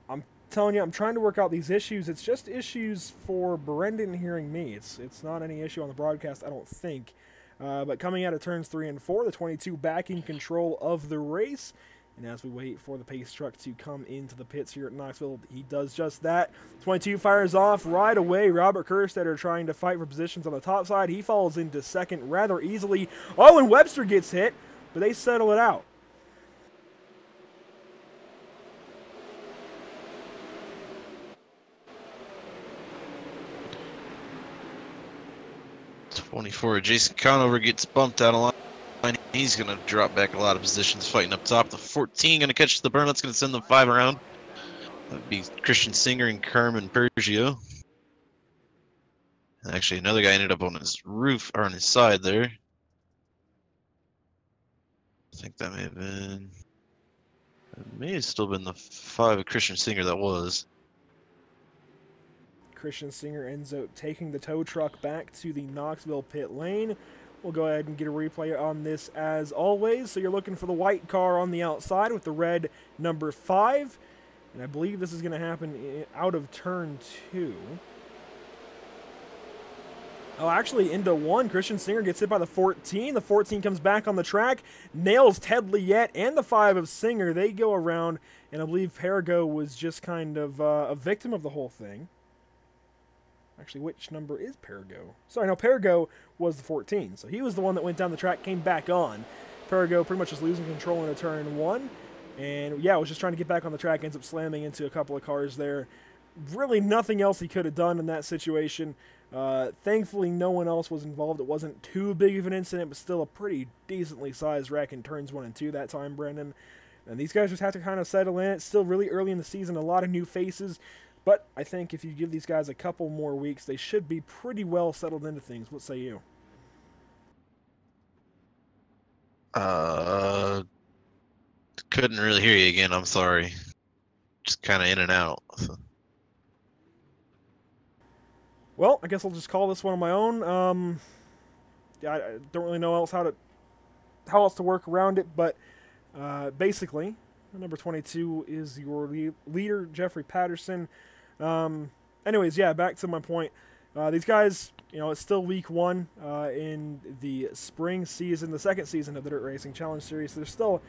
I'm telling you, I'm trying to work out these issues. It's just issues for Brendan hearing me. It's not any issue on the broadcast, I don't think. But coming out of turns 3 and 4, the 22 back in control of the race. And as we wait for the pace truck to come into the pits here at Knoxville, he does just that. 22 fires off right away. Robert Kerstetter trying to fight for positions on the top side. He falls into second rather easily. Oh, and Webster gets hit, but they settle it out. '24, Jason Conover gets bumped out of line. He's going to drop back a lot of positions fighting up top. The 14 going to catch the berm. That's going to send them 5 around. That would be Christian Singer and Carmen Pergio. Actually, another guy ended up on his roof, or on his side there. I think that may have been... It may have still been the 5 of Christian Singer that was. Christian Singer ends up taking the tow truck back to the Knoxville pit lane. We'll go ahead and get a replay on this as always. So you're looking for the white car on the outside with the red number 5. And I believe this is going to happen out of turn 2. Oh, actually, into 1. Christian Singer gets hit by the 14. The 14 comes back on the track, nails Ted Liette and the 5 of Singer. They go around, and I believe Perigo was just kind of a victim of the whole thing. Actually, which number is Perigo? Sorry, no, Perigo was the 14. So he was the one that went down the track, came back on. Perigo pretty much just losing control into turn 1. And yeah, was just trying to get back on the track, ends up slamming into a couple of cars there. Really nothing else he could have done in that situation. Thankfully, no one else was involved. It wasn't too big of an incident, but still a pretty decently sized wreck in turns 1 and 2 that time, Brendan. And these guys just have to kind of settle in. It's still really early in the season, a lot of new faces. But I think if you give these guys a couple more weeks, they should be pretty well settled into things. What say you? Couldn't really hear you again. I'm sorry. Just kind of in and out. Well, I guess I'll just call this one on my own. Yeah, I don't really know how else to work around it, but basically, number 22 is your leader, Jeffrey Patterson. Anyways, yeah, back to my point. These guys, you know, it's still week 1 in the spring season, the second season of the Dirt Racing Challenge Series. They're still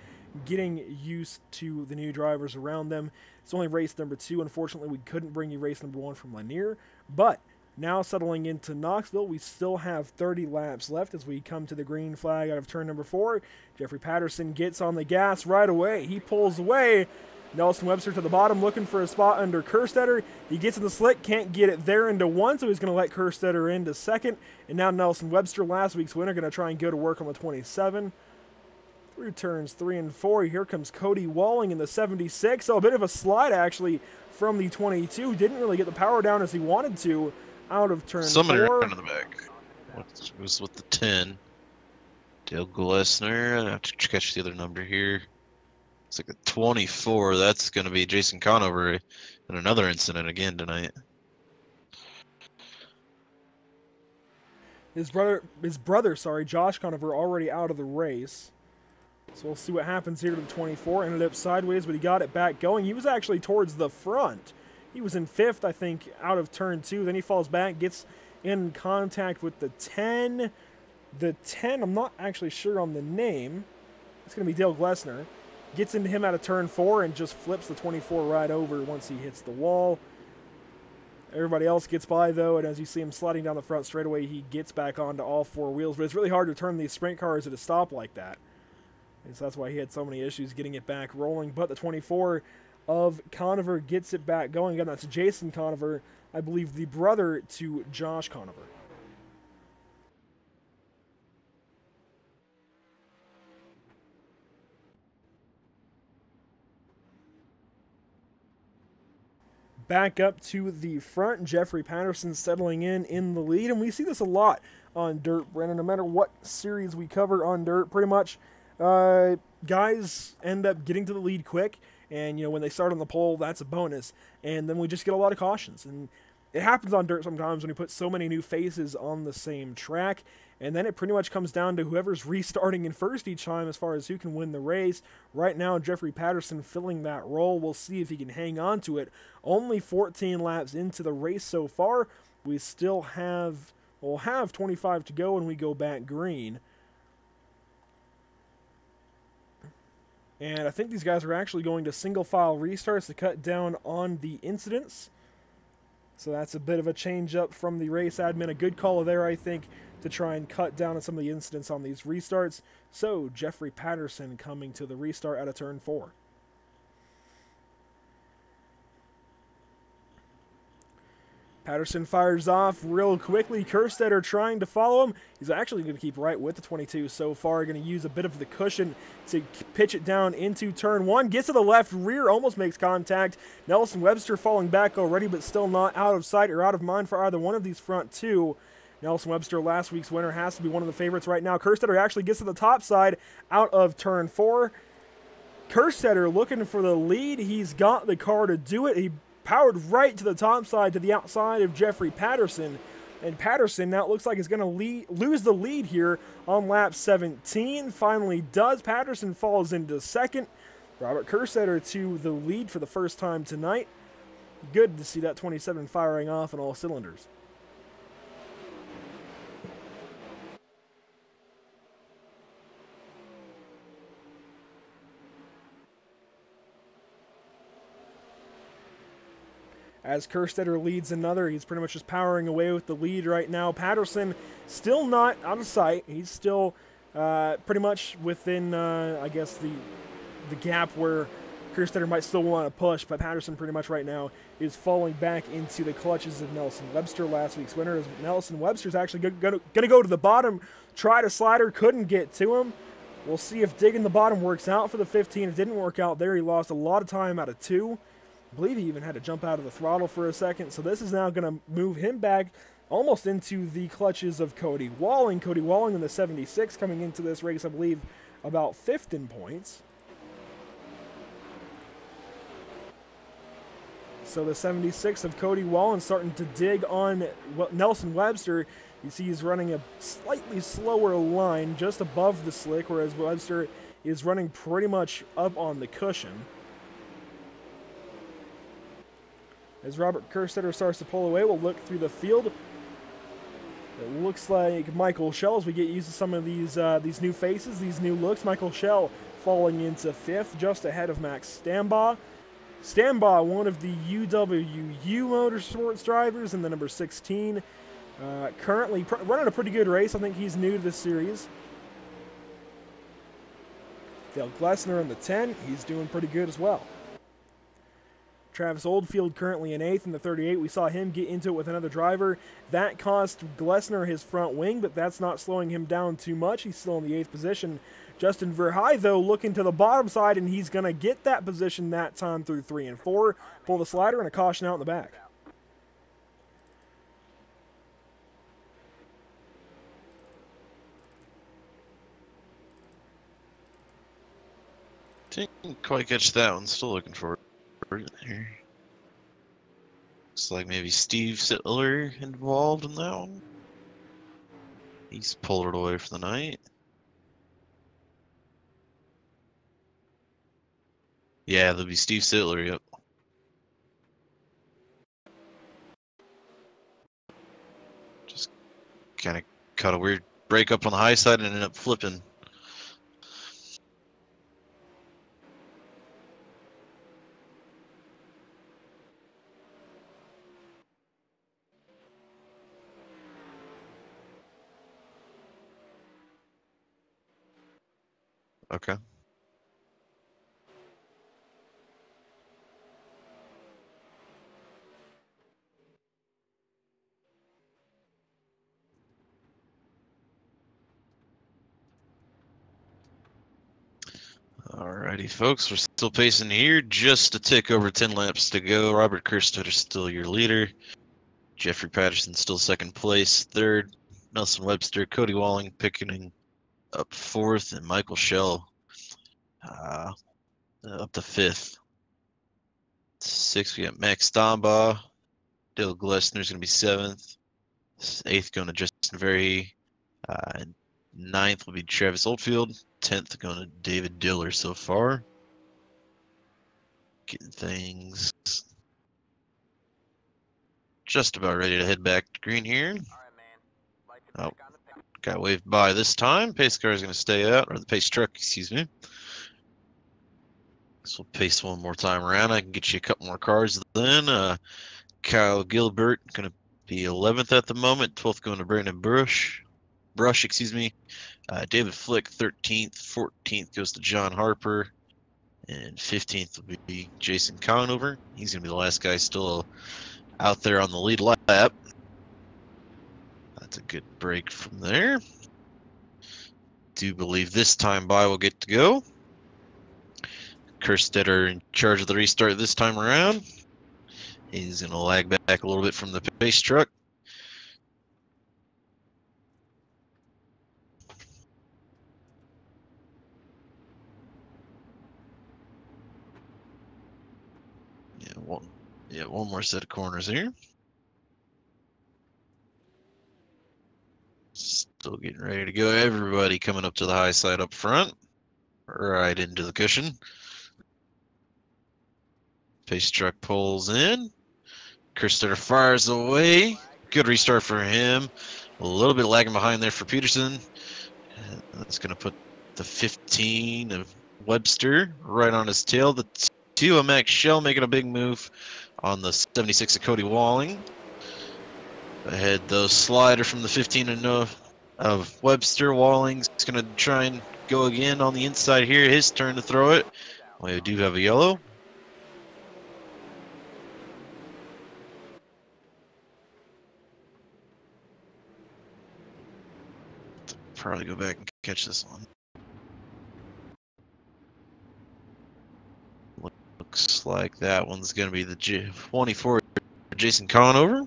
getting used to the new drivers around them. It's only race number 2. Unfortunately, we couldn't bring you race number 1 from Lanier, but now settling into Knoxville, we still have 30 laps left as we come to the green flag out of turn number 4. Jeffrey Patterson gets on the gas right away. He pulls away. Nelson Webster to the bottom looking for a spot under Kerstetter. He gets in the slick, can't get it there into 1, so he's going to let Kerstetter into 2nd. And now Nelson Webster, last week's winner, going to try and go to work on the 27. Through turns 3 and 4, here comes Cody Walling in the 76. So a bit of a slide, actually, from the 22. Didn't really get the power down as he wanted to out of turn 4. Somebody ran in the back. What was with the 10? Dale Glessner. I have to catch the other number here. It's like a 24. That's going to be Jason Conover in another incident again tonight. His brother, Josh Conover, already out of the race. So we'll see what happens here to the 24. Ended up sideways, but he got it back going. He was actually towards the front. He was in 5th, I think, out of turn 2. Then he falls back, gets in contact with the 10. The 10, I'm not actually sure on the name. It's going to be Dale Glessner. Gets into him out of turn 4 and just flips the 24 right over once he hits the wall. Everybody else gets by, though, and as you see him sliding down the front straightaway, he gets back onto all 4 wheels. But it's really hard to turn these sprint cars at a stop like that. And so that's why he had so many issues getting it back rolling. But the 24 of Conover gets it back going. Again, that's Jason Conover, I believe the brother to Josh Conover. Back up to the front, Jeffrey Patterson settling in the lead, and we see this a lot on dirt, Brandon. No matter what series we cover on dirt, pretty much guys end up getting to the lead quick, and you know, when they start on the pole, that's a bonus, and then we just get a lot of cautions. And it happens on dirt sometimes when you put so many new faces on the same track, and then it pretty much comes down to whoever's restarting in first each time as far as who can win the race. Right now, Jeffrey Patterson filling that role. We'll see if he can hang on to it. Only 14 laps into the race so far. We still have, we'll have 25 to go when we go back green. And I think these guys are actually going to single file restarts to cut down on the incidents. So that's a bit of a change up from the race admin. A good call there, I think, to try and cut down on some of the incidents on these restarts. So Jeffrey Patterson coming to the restart out of turn 4. Patterson fires off real quickly. Kerstetter trying to follow him. He's actually going to keep right with the 22 so far. Going to use a bit of the cushion to pitch it down into turn 1. Gets to the left rear, almost makes contact. Nelson Webster falling back already, but still not out of sight or out of mind for either one of these front two. Nelson Webster, last week's winner, has to be one of the favorites right now. Kerstetter actually gets to the top side out of turn 4. Kerstetter looking for the lead. He's got the car to do it. He powered right to the top side to the outside of Jeffrey Patterson. And Patterson now it looks like is going to lose the lead here on lap 17. Finally does. Patterson falls into second. Robert Kerstetter to the lead for the first time tonight. Good to see that 27 firing off on all cylinders. As Kerstetter leads another, he's pretty much just powering away with the lead right now. Patterson still not out of sight. He's still pretty much within, I guess, the gap where Kerstetter might still want to push, but Patterson pretty much right now is falling back into the clutches of Nelson Webster, last week's winner. As Nelson Webster's actually going to go to the bottom, try to slider, couldn't get to him. We'll see if digging the bottom works out for the 15. It didn't work out there. He lost a lot of time out of 2. I believe he even had to jump out of the throttle for a second. So this is now going to move him back almost into the clutches of Cody Walling. Cody Walling in the 76 coming into this race, I believe, about 5th in points. So the 76 of Cody Walling starting to dig on Nelson Webster. You see he's running a slightly slower line just above the slick, whereas Webster is running pretty much up on the cushion. As Robert Kerstetter starts to pull away, we'll look through the field. It looks like Michael Schell, as we get used to some of these new faces, these new looks. Michael Schell falling into 5th, just ahead of Max Stambaugh. Stambaugh, one of the UWU Motorsports drivers in the number 16. Currently running a pretty good race. I think he's new to this series. Dale Glessner in the 10. He's doing pretty good as well. Travis Oldfield currently in 8th in the 38. We saw him get into it with another driver. That cost Glessner his front wing, but that's not slowing him down too much. He's still in the 8th position. Justin Verhey, though, looking to the bottom side, and he's going to get that position that time through 3 and 4. Pull the slider and a caution out in the back. Didn't quite catch that one. Still looking for it here. Looks like maybe Steve Sittler involved in that one. He's pulled it away for the night. Yeah, that'll be Steve Sittler, yep. Just kind of caught a weird break up on the high side and ended up flipping. Okay. Alrighty, folks, we're still pacing here. Just a tick over 10 laps to go. Robert Kerstead is still your leader. Jeffrey Patterson still second place. Third, Nelson Webster, Cody Walling picking up fourth, and Michael Schell up to fifth. Sixth, we got Max Stombaugh. Dale Glessner's going to be seventh. Eighth going to Justin Verhey. Ninth will be Travis Oldfield. 10th going to David Diller so far. Getting things just about ready to head back to green here. Oh, got waved by this time. Pace car is going to stay out, or the pace truck, excuse me. So we'll pace one more time around. I can get you a couple more cars then. Kyle Gilbert going to be 11th at the moment. 12th going to Brandon Brush, excuse me. David Flick 13th. 14th goes to John Harper. And 15th will be Jason Conover. He's going to be the last guy still out there on the lead lap. That's a good break from there. Do believe this time by will get to go. Kerstead in charge of the restart this time around. He's going to lag back a little bit from the pace truck. One more set of corners here. Still getting ready to go. Everybody coming up to the high side up front. Right into the cushion. Pace truck pulls in. Kerstead fires away. Good restart for him. A little bit lagging behind there for Peterson. That's going to put the 15 of Webster right on his tail. The 2 of Max Schell making a big move on the 76 of Cody Walling. Ahead though, slider from the 15 of Webster. Walling's going to try and go again on the inside here. His turn to throw it. We do have a yellow. Probably go back and catch this one. Looks like that one's going to be the 24 Jason Conover.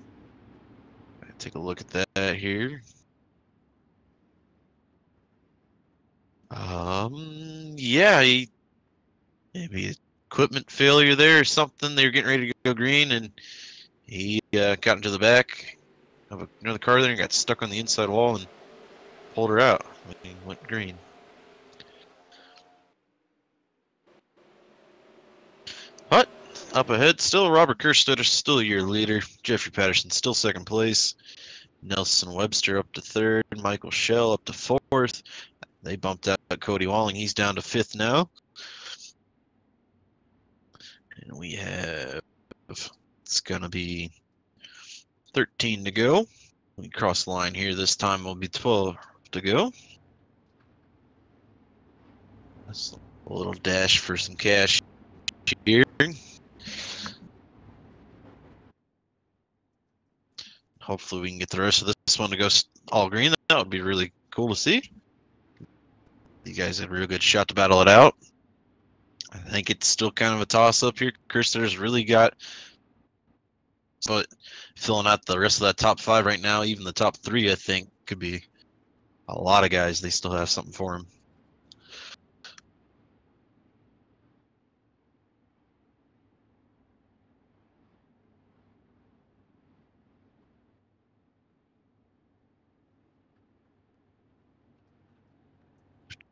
Take a look at that here. Yeah, maybe equipment failure there or something. They were getting ready to go green, and he got into the back of another car there and got stuck on the inside wall and pulled her out when he went green. But up ahead, still Robert Kerstead is still your leader. Jeffrey Patterson still second place. Nelson Webster up to third. Michael Schell up to fourth. They bumped out Cody Walling. He's down to fifth now. And we have, it's going to be 13 to go. We cross the line here. This time will be 12 to go. That's a little dash for some cash here. Hopefully we can get the rest of this one to go all green. That would be really cool to see. You guys have a real good shot to battle it out. I think it's still kind of a toss-up here. Kerstead's really got, but filling out the rest of that top 5 right now. Even the top 3, I think, could be a lot of guys. They still have something for him.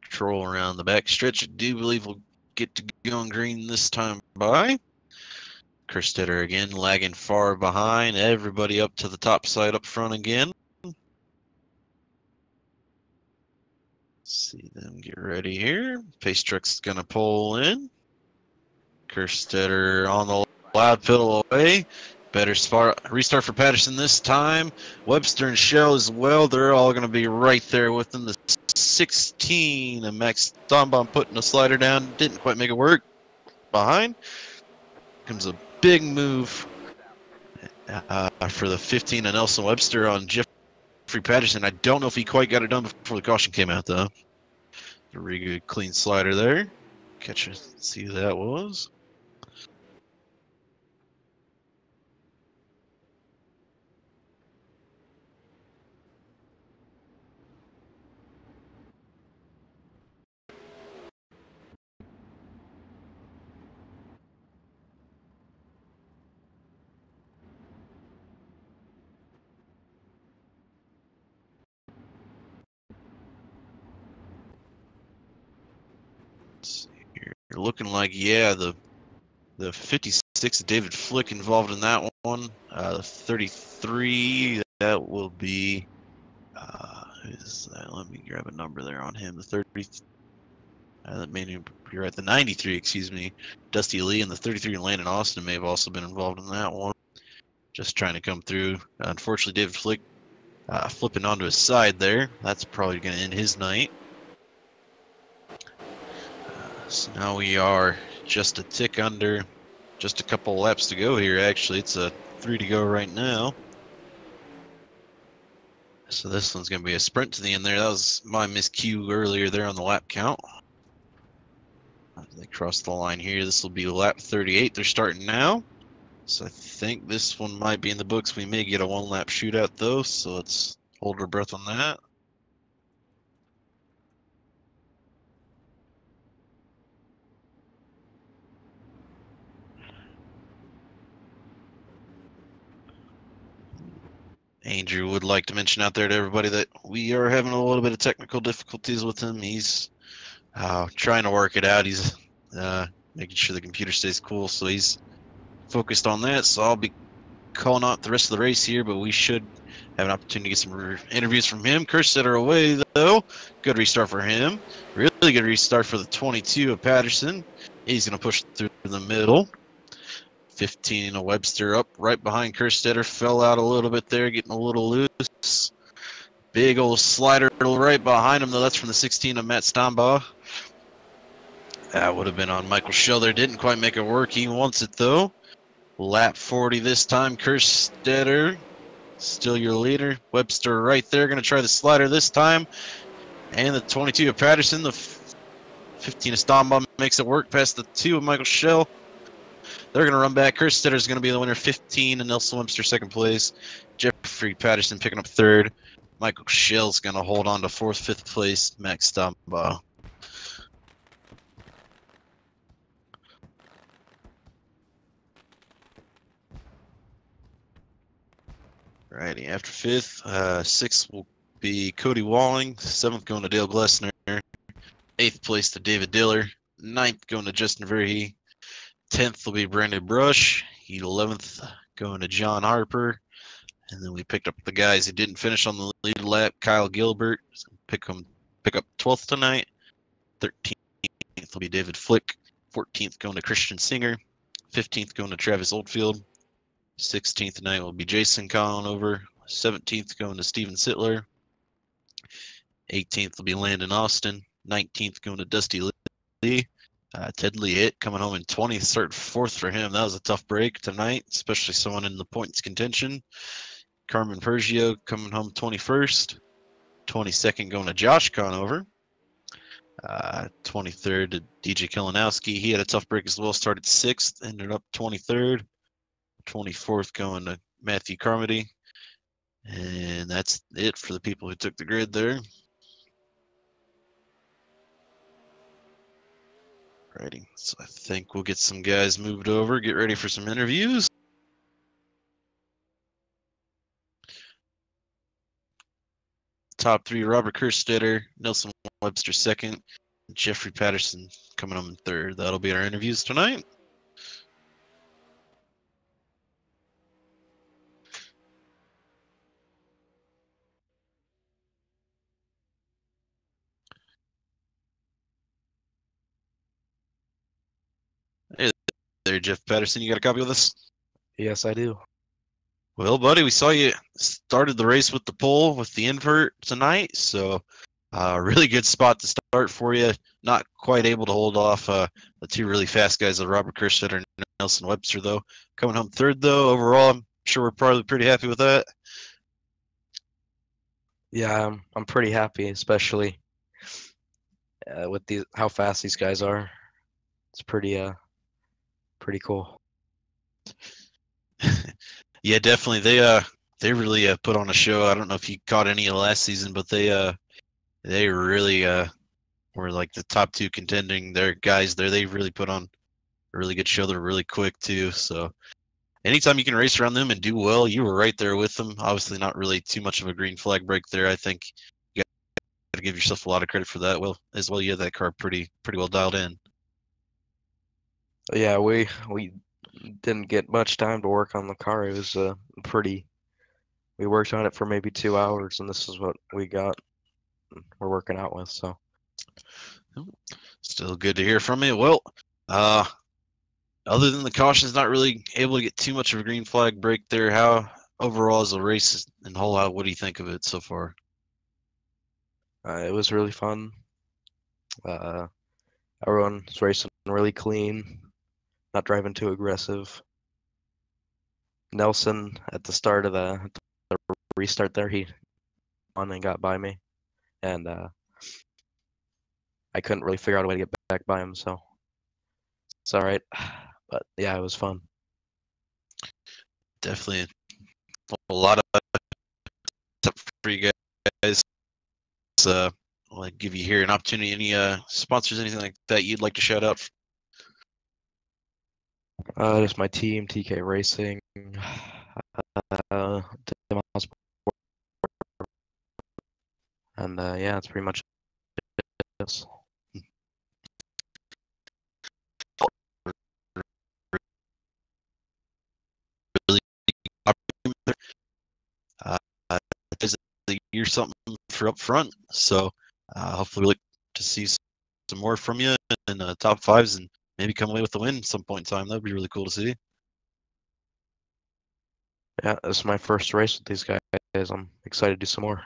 Patrol around the back stretch. I do believe we'll get to go on green this time by. Kerstead again lagging far behind. Everybody up to the top side up front again. See them get ready here. Pace truck's gonna pull in. Kerstetter on the loud pedal away. Better restart for Patterson this time. Webster and Shell as well. They're all going to be right there within the 16. And Max Stombaum putting a slider down. Didn't quite make it work. Behind comes a big move for the 15 and Nelson Webster on Jeffrey Patterson. I don't know if he quite got it done before the caution came out, though. A really good clean slider there. Catch it. See who that was. Looking like, yeah, the 56 David Flick involved in that one. The 33, that will be, who's that? Let me grab a number there on him. The 30, that may be right. The 93, excuse me, Dusty Lee, and the 33 Landon Austin may have also been involved in that one. Just trying to come through. Unfortunately, David Flick flipping onto his side there. That's probably going to end his night. So now we are just a tick under, just a couple laps to go here. Actually, it's a 3 to go right now. So this one's going to be a sprint to the end there. That was my miscue earlier there on the lap count. As they cross the line here, this will be lap 38. They're starting now. So I think this one might be in the books. We may get a one-lap shootout, though, so let's hold our breath on that. Andrew would like to mention out there to everybody that we are having a little bit of technical difficulties with him. He's trying to work it out. He's making sure the computer stays cool, so he's focused on that. So I'll be calling out the rest of the race here, but we should have an opportunity to get some interviews from him. Kerstetter away, though. Good restart for him. Really good restart for the 22 of Patterson. He's going to push through the middle. 15 of Webster up right behind Kerstetter. Fell out a little bit there, getting a little loose. Big old slider right behind him, though. That's from the 16 of Matt Stombaugh. That would have been on Michael Schell there. Didn't quite make it work. He wants it, though. Lap 40 this time. Kerstetter, still your leader. Webster right there. Going to try the slider this time. And the 22 of Patterson. The 15 of Stombaugh makes it work past the 2 of Michael Schell. They're going to run back. Kerstetter is going to be the winner, 15, and Nelson Webster second place. Jeffrey Patterson picking up third. Michael Schell's going to hold on to fourth, fifth place. Max Stombaugh. Alrighty, after fifth, sixth will be Cody Walling. Seventh going to Dale Glessner. Eighth place to David Diller. Ninth going to Justin Verhey. 10th will be Brandon Brush. 11th going to John Harper. And then we picked up the guys who didn't finish on the lead lap. Kyle Gilbert. So pick up 12th tonight. 13th will be David Flick. 14th going to Christian Singer. 15th going to Travis Oldfield. 16th tonight will be Jason Conover. 17th going to Steven Sittler. 18th will be Landon Austin. 19th going to Dusty Lee. Ted Lee hit coming home in 20th, starting fourth for him. That was a tough break tonight, especially someone in the points contention. Carmen Pergio coming home 21st. 22nd going to Josh Conover. 23rd to DJ Kalinowski. He had a tough break as well. Started 6th, ended up 23rd. 24th going to Matthew Carmody. And that's it for the people who took the grid there. Alrighty, so I think we'll get some guys moved over, get ready for some interviews. Top three, Robert Kerstetter, Nelson Webster second, Jeffrey Patterson coming on third. That'll be our interviews tonight. Jeff Patterson, you got a copy of this? Yes, I do. Well, buddy, we saw you started the race with the pole with the invert tonight, so really good spot to start for you. Not quite able to hold off the two really fast guys, Robert Kerstetter and Nelson Webster, though. Coming home third, though. Overall, I'm sure we're probably pretty happy with that. Yeah, I'm pretty happy, especially with how fast these guys are. It's pretty cool. Yeah, definitely. They really put on a show. I don't know if you caught any of last season, but they really were like the top two contending. Their guys there. They really put on a really good show. They're really quick too. So anytime you can race around them and do well, you were right there with them. Obviously, not really too much of a green flag break there. I think you got to give yourself a lot of credit for that. Well, as well, you had that car pretty well dialed in. Yeah, we didn't get much time to work on the car. It was we worked on it for maybe 2 hours, and this is what we're working out with. So Still good to hear from you. Well, other than the cautions, not really able to get too much of a green flag break there. How overall as a race and whole out, what do you think of it so far? it was really fun. Everyone's racing really clean, not driving too aggressive. Nelson at the start of the restart there, he won and got by me, and I couldn't really figure out a way to get back by him, so it's all right. But yeah, it was fun. Definitely a lot of stuff for you guys. I'll give you here an opportunity. Any sponsors, anything like that you'd like to shout out? Just my team, TK Racing, Tim Osborne, and yeah, that's pretty much it. Really is the year something for up front. So hopefully we look to see some more from you in top fives and maybe come away with the win at some point in time. That'd be really cool to see. Yeah, this is my first race with these guys. I'm excited to do some more.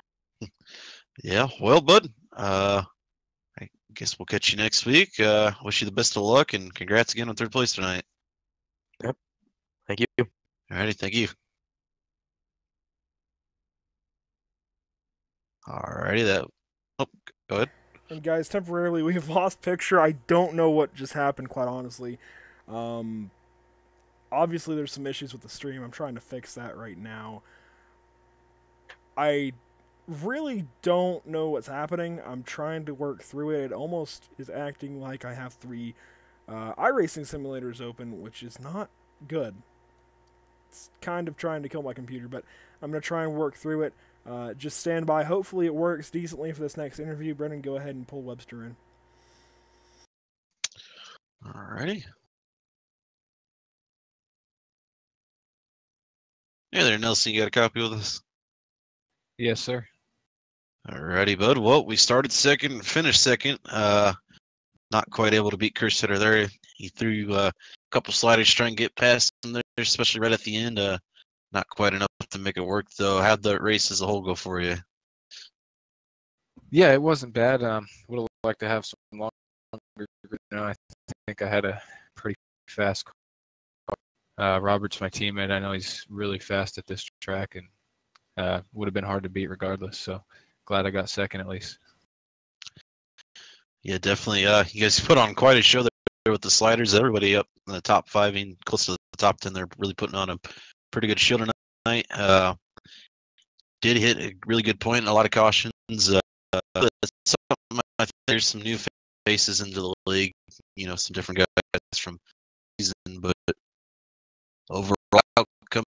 Yeah, well, bud, I guess we'll catch you next week. Wish you the best of luck and congrats again on third place tonight. Yep. Thank you. Alrighty, thank you. Alrighty, oh, go ahead. And guys, temporarily we've lost picture. I don't know what just happened, quite honestly. Obviously there's some issues with the stream. I'm trying to fix that right now. I really don't know what's happening. I'm trying to work through it. It almost is acting like I have 3 iRacing simulators open, which is not good. It's kind of trying to kill my computer, but I'm going to try and work through it. Just stand by. Hopefully it works decently for this next interview. Brendan, go ahead and pull Webster in. Alrighty. Hey there, Nelson. You got a copy with us? Yes, sir. Alrighty, bud. Well, we started second and finished second. Not quite able to beat Kerstetter there. He threw a couple sliders to try and get past him there, especially right at the end. Not quite enough to make it work, though. How'd the race as a whole go for you? Yeah, it wasn't bad. Would have liked to have some longer. I think I had a pretty fast car. Robert's my teammate. I know he's really fast at this track, and would have been hard to beat regardless. So glad I got second at least. Yeah, definitely. You guys put on quite a show there with the sliders. Everybody up in the top 5, even close to the top 10. They're really putting on a pretty good show tonight. Did hit a really good point and a lot of cautions. I think there's some new faces into the league. You know, some different guys from season, but overall outcome.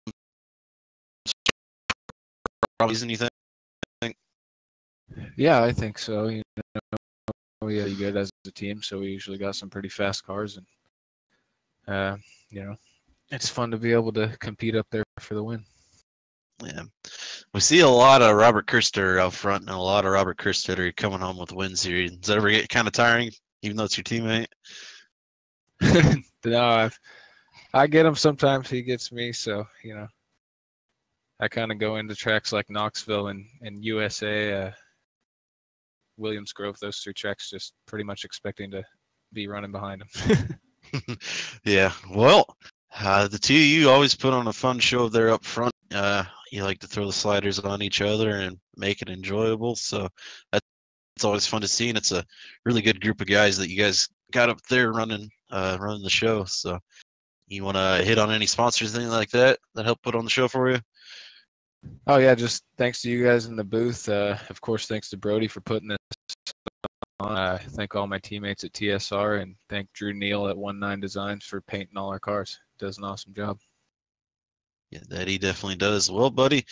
Reason you think? Yeah, I think so. You know, we are good as a team, so we usually got some pretty fast cars, and you know, it's fun to be able to compete up there for the win. Yeah, we see a lot of Robert Kerstetter out front and a lot of Robert Kerstetter coming home with wins here. Does that ever get kind of tiring, even though it's your teammate? No, I get him sometimes. He gets me. So, I kind of go into tracks like Knoxville and USA, Williams Grove, those 3 tracks, just pretty much expecting to be running behind him. Yeah, well, the two of you always put on a fun show there up front. You like to throw the sliders on each other and make it enjoyable, so it's always fun to see, and it's a really good group of guys that you guys got up there running the show. So, you want to hit on any sponsors, anything like that help put on the show for you? Oh, yeah, just thanks to you guys in the booth. Of course, thanks to Brody for putting this on. Thank all my teammates at TSR, and thank Drew Neal at 19 Designs for painting all our cars. Does an awesome job. Yeah, that he definitely does. Well, buddy,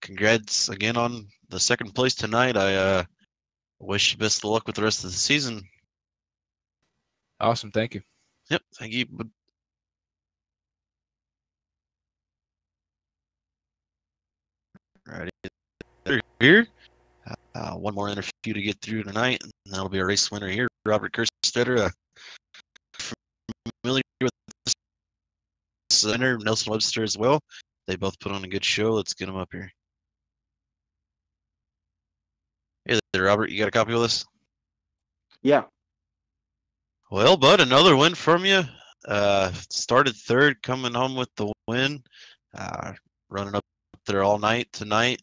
congrats again on the second place tonight. I wish you best of luck with the rest of the season. Awesome. Thank you. Yep, thank you. Alrighty, here. One more interview to get through tonight, and that'll be a race winner here. Robert Kerstetter, familiar with this center, Nelson Webster as well. They both put on a good show. Let's get them up here. Hey there, Robert. You got a copy of this? Yeah. Well, bud, another win from you. Started third, coming home with the win. Running up there all night tonight.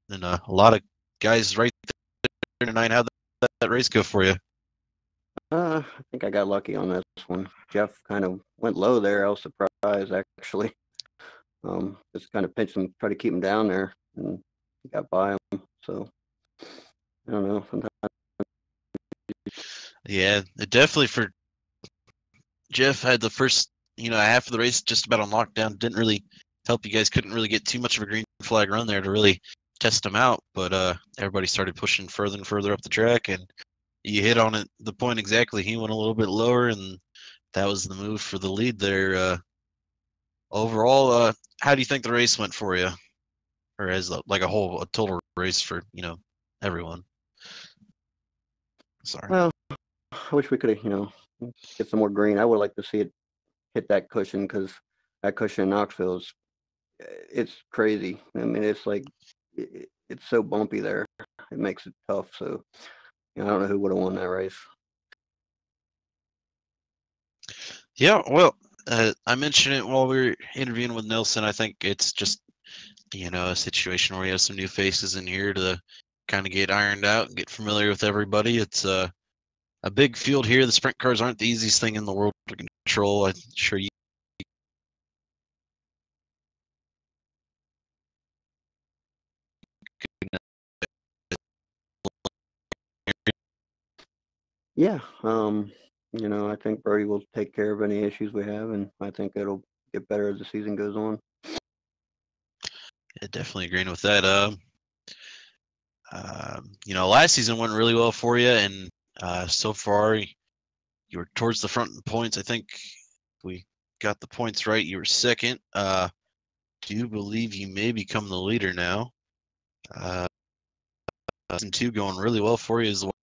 And a lot of guys right there tonight. How'd that race go for you? I think I got lucky on this one. Jeff kind of went low there. I was surprised, actually. Just kind of pinched him, tried to keep him down there, and he got by him. So, I don't know. Sometimes. Yeah, it definitely for Jeff had the first, half of the race just about on lockdown. Didn't really help you guys. Couldn't really get too much of a green flag run there to really test him out. But everybody started pushing further and further up the track, and you hit on it, the point exactly. He went a little bit lower, and that was the move for the lead there. Overall, how do you think the race went for you, or as a total race for everyone? Sorry. Well, I wish we could have, get some more green. I would like to see it hit that cushion, because that cushion in Knoxville it's crazy. I mean, it's like it's so bumpy there. It makes it tough. So, I don't know who would have won that race. Yeah, well, I mentioned it while we were interviewing with Nelson. I think it's just, a situation where we have some new faces in here to kind of get ironed out and get familiar with everybody. It's a big field here. The sprint cars aren't the easiest thing in the world to control. I'm sure you. Yeah. I think Brody will take care of any issues we have, and I think it'll get better as the season goes on. Yeah, definitely agreeing with that. Last season went really well for you, and so far you were towards the front in points. I think we got the points right. You were second. Do you believe you may become the leader now? Season 2 going really well for you as well.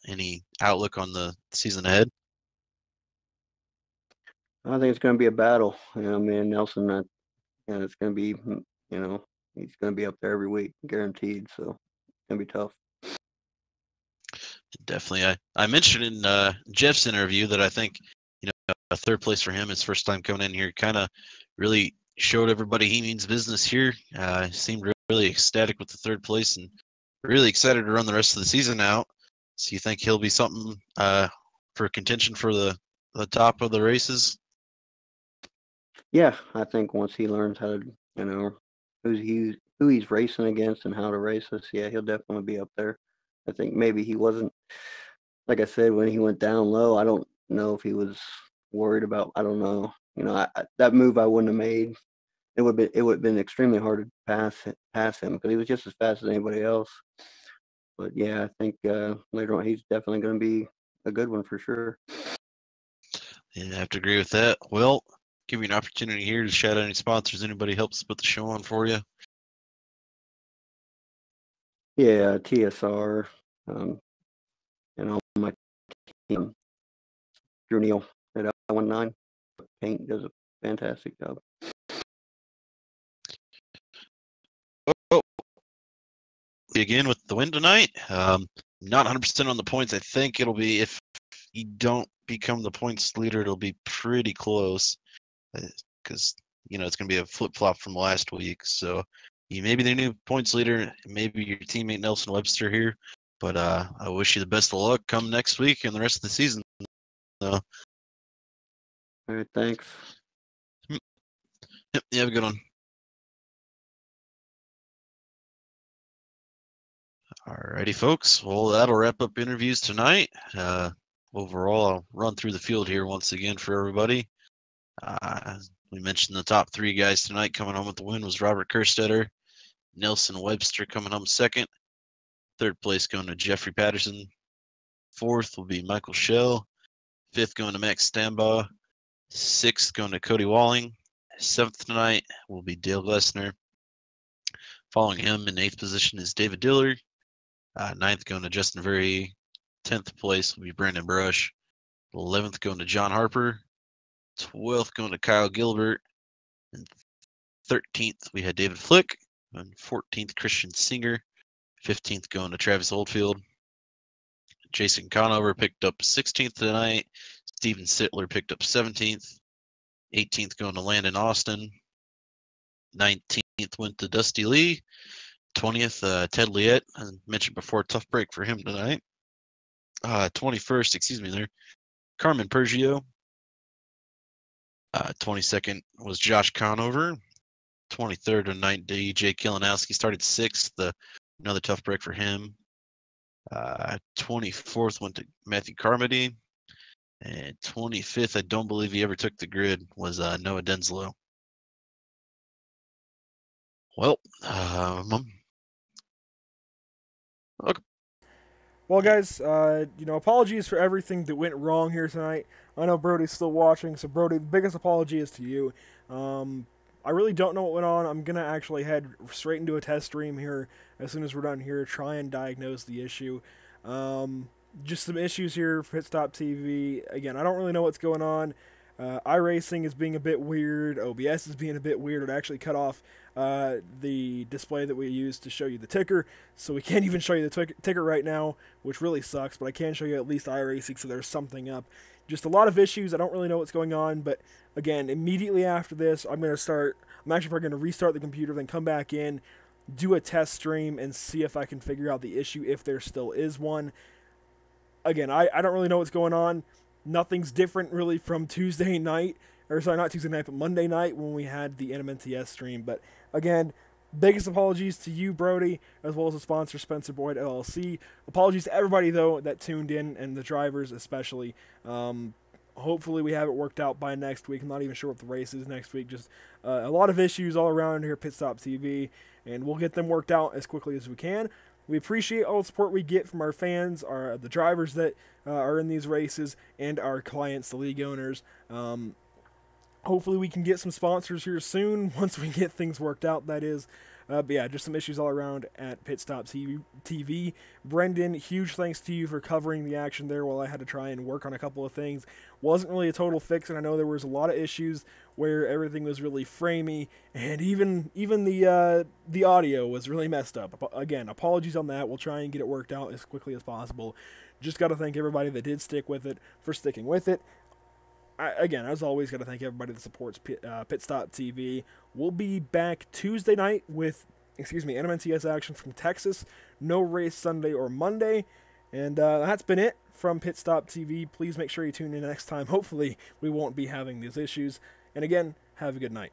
Any outlook on the season ahead? I think it's going to be a battle. Me and Nelson, and it's going to be, he's going to be up there every week, guaranteed. So it's going to be tough. Definitely. I mentioned in Jeff's interview that I think, a third place for him, his first time coming in here, kind of really showed everybody he means business here. Seemed really ecstatic with the third place and really excited to run the rest of the season out. So you think he'll be something for contention for the top of the races? Yeah, I think once he learns how to, who he's racing against and how to race us, yeah, he'll definitely be up there. I think maybe he wasn't, like I said, when he went down low, I don't know if he was worried about, I don't know. That move I wouldn't have made. It would have been extremely hard to pass him, because he was just as fast as anybody else. But yeah, I think later on he's definitely going to be a good one for sure. Yeah, I have to agree with that. Well, give you an opportunity here to shout out any sponsors. Anybody helps put the show on for you? Yeah, TSR, and all my team, Drew Neal, at 19. Paint does a fantastic job. Oh, again with the win tonight. Not 100% on the points. I think it'll be, if you don't become the points leader, it'll be pretty close, because it's going to be a flip-flop from last week. So you may be the new points leader, maybe your teammate Nelson Webster here, but I wish you the best of luck come next week and the rest of the season. All right, thanks. Yep, you have a good one. Alrighty, folks. Well, that'll wrap up interviews tonight. Overall, I'll run through the field here once again for everybody. We mentioned the top 3 guys tonight coming home with the win was Robert Kerstetter, Nelson Webster coming home second. 3rd place going to Jeffrey Patterson. 4th will be Michael Schell. 5th going to Max Stambaugh. 6th going to Cody Walling. 7th tonight will be Dale Glessner. Following him in 8th position is David Diller. 9th going to Justin Very. 10th place will be Brandon Brush. 11th going to John Harper. 12th going to Kyle Gilbert. And 13th we had David Flick. And 14th Christian Singer. 15th going to Travis Oldfield. Jason Conover picked up 16th tonight. Steven Sittler picked up 17th. 18th going to Landon Austin. 19th went to Dusty Lee. 20th, Ted Liette. I mentioned before, tough break for him tonight. 21st, Carmen Pergio. 22nd was Josh Conover. 23rd tonight, DJ Kilinowski started 6th. Another tough break for him. 24th went to Matthew Carmody. And 25th, I don't believe he ever took the grid, was Noah Denslow. Well, okay. Well, guys, apologies for everything that went wrong here tonight. I know Brody's still watching, so Brody, the biggest apology is to you. I really don't know what went on. I'm going to actually head straight into a test stream here as soon as we're done here, try and diagnose the issue. Just some issues here for Pit Stop TV. Again, I don't really know what's going on. iRacing is being a bit weird. OBS is being a bit weird. It actually cut off the display that we used to show you the ticker, so we can't even show you the ticker right now, which really sucks, but I can show you at least iRacing, so there's something up. Just a lot of issues. I don't really know what's going on, but again, immediately after this, I'm actually probably going to restart the computer, then come back in, do a test stream, and see if I can figure out the issue, if there still is one. Again, I don't really know what's going on. Nothing's different really from Tuesday night, or sorry, not Tuesday night, but Monday night when we had the NMNTS stream. But again, biggest apologies to you, Brody, as well as the sponsor, Spencer Boyd LLC. Apologies to everybody, though, that tuned in, and the drivers especially. Hopefully we have it worked out by next week. I'm not even sure what the race is next week. Just a lot of issues all around here at Pit Stop TV, and we'll get them worked out as quickly as we can. We appreciate all the support we get from our fans, the drivers that are in these races, and our clients, the league owners. Hopefully we can get some sponsors here soon, once we get things worked out, that is. But yeah, just some issues all around at Pit Stop TV. Brendan, huge thanks to you for covering the action there while I had to try and work on a couple of things. Wasn't really a total fix, and I know there was a lot of issues where everything was really framey, and even the audio was really messed up. Again, apologies on that. We'll try and get it worked out as quickly as possible. Just got to thank everybody that did stick with it for sticking with it. Again, as always, got to thank everybody that supports Pit Stop TV. We'll be back Tuesday night with, NMNTS action from Texas. No race Sunday or Monday. And that's been it from Pit Stop TV. Please make sure you tune in next time. Hopefully, we won't be having these issues. And again, have a good night.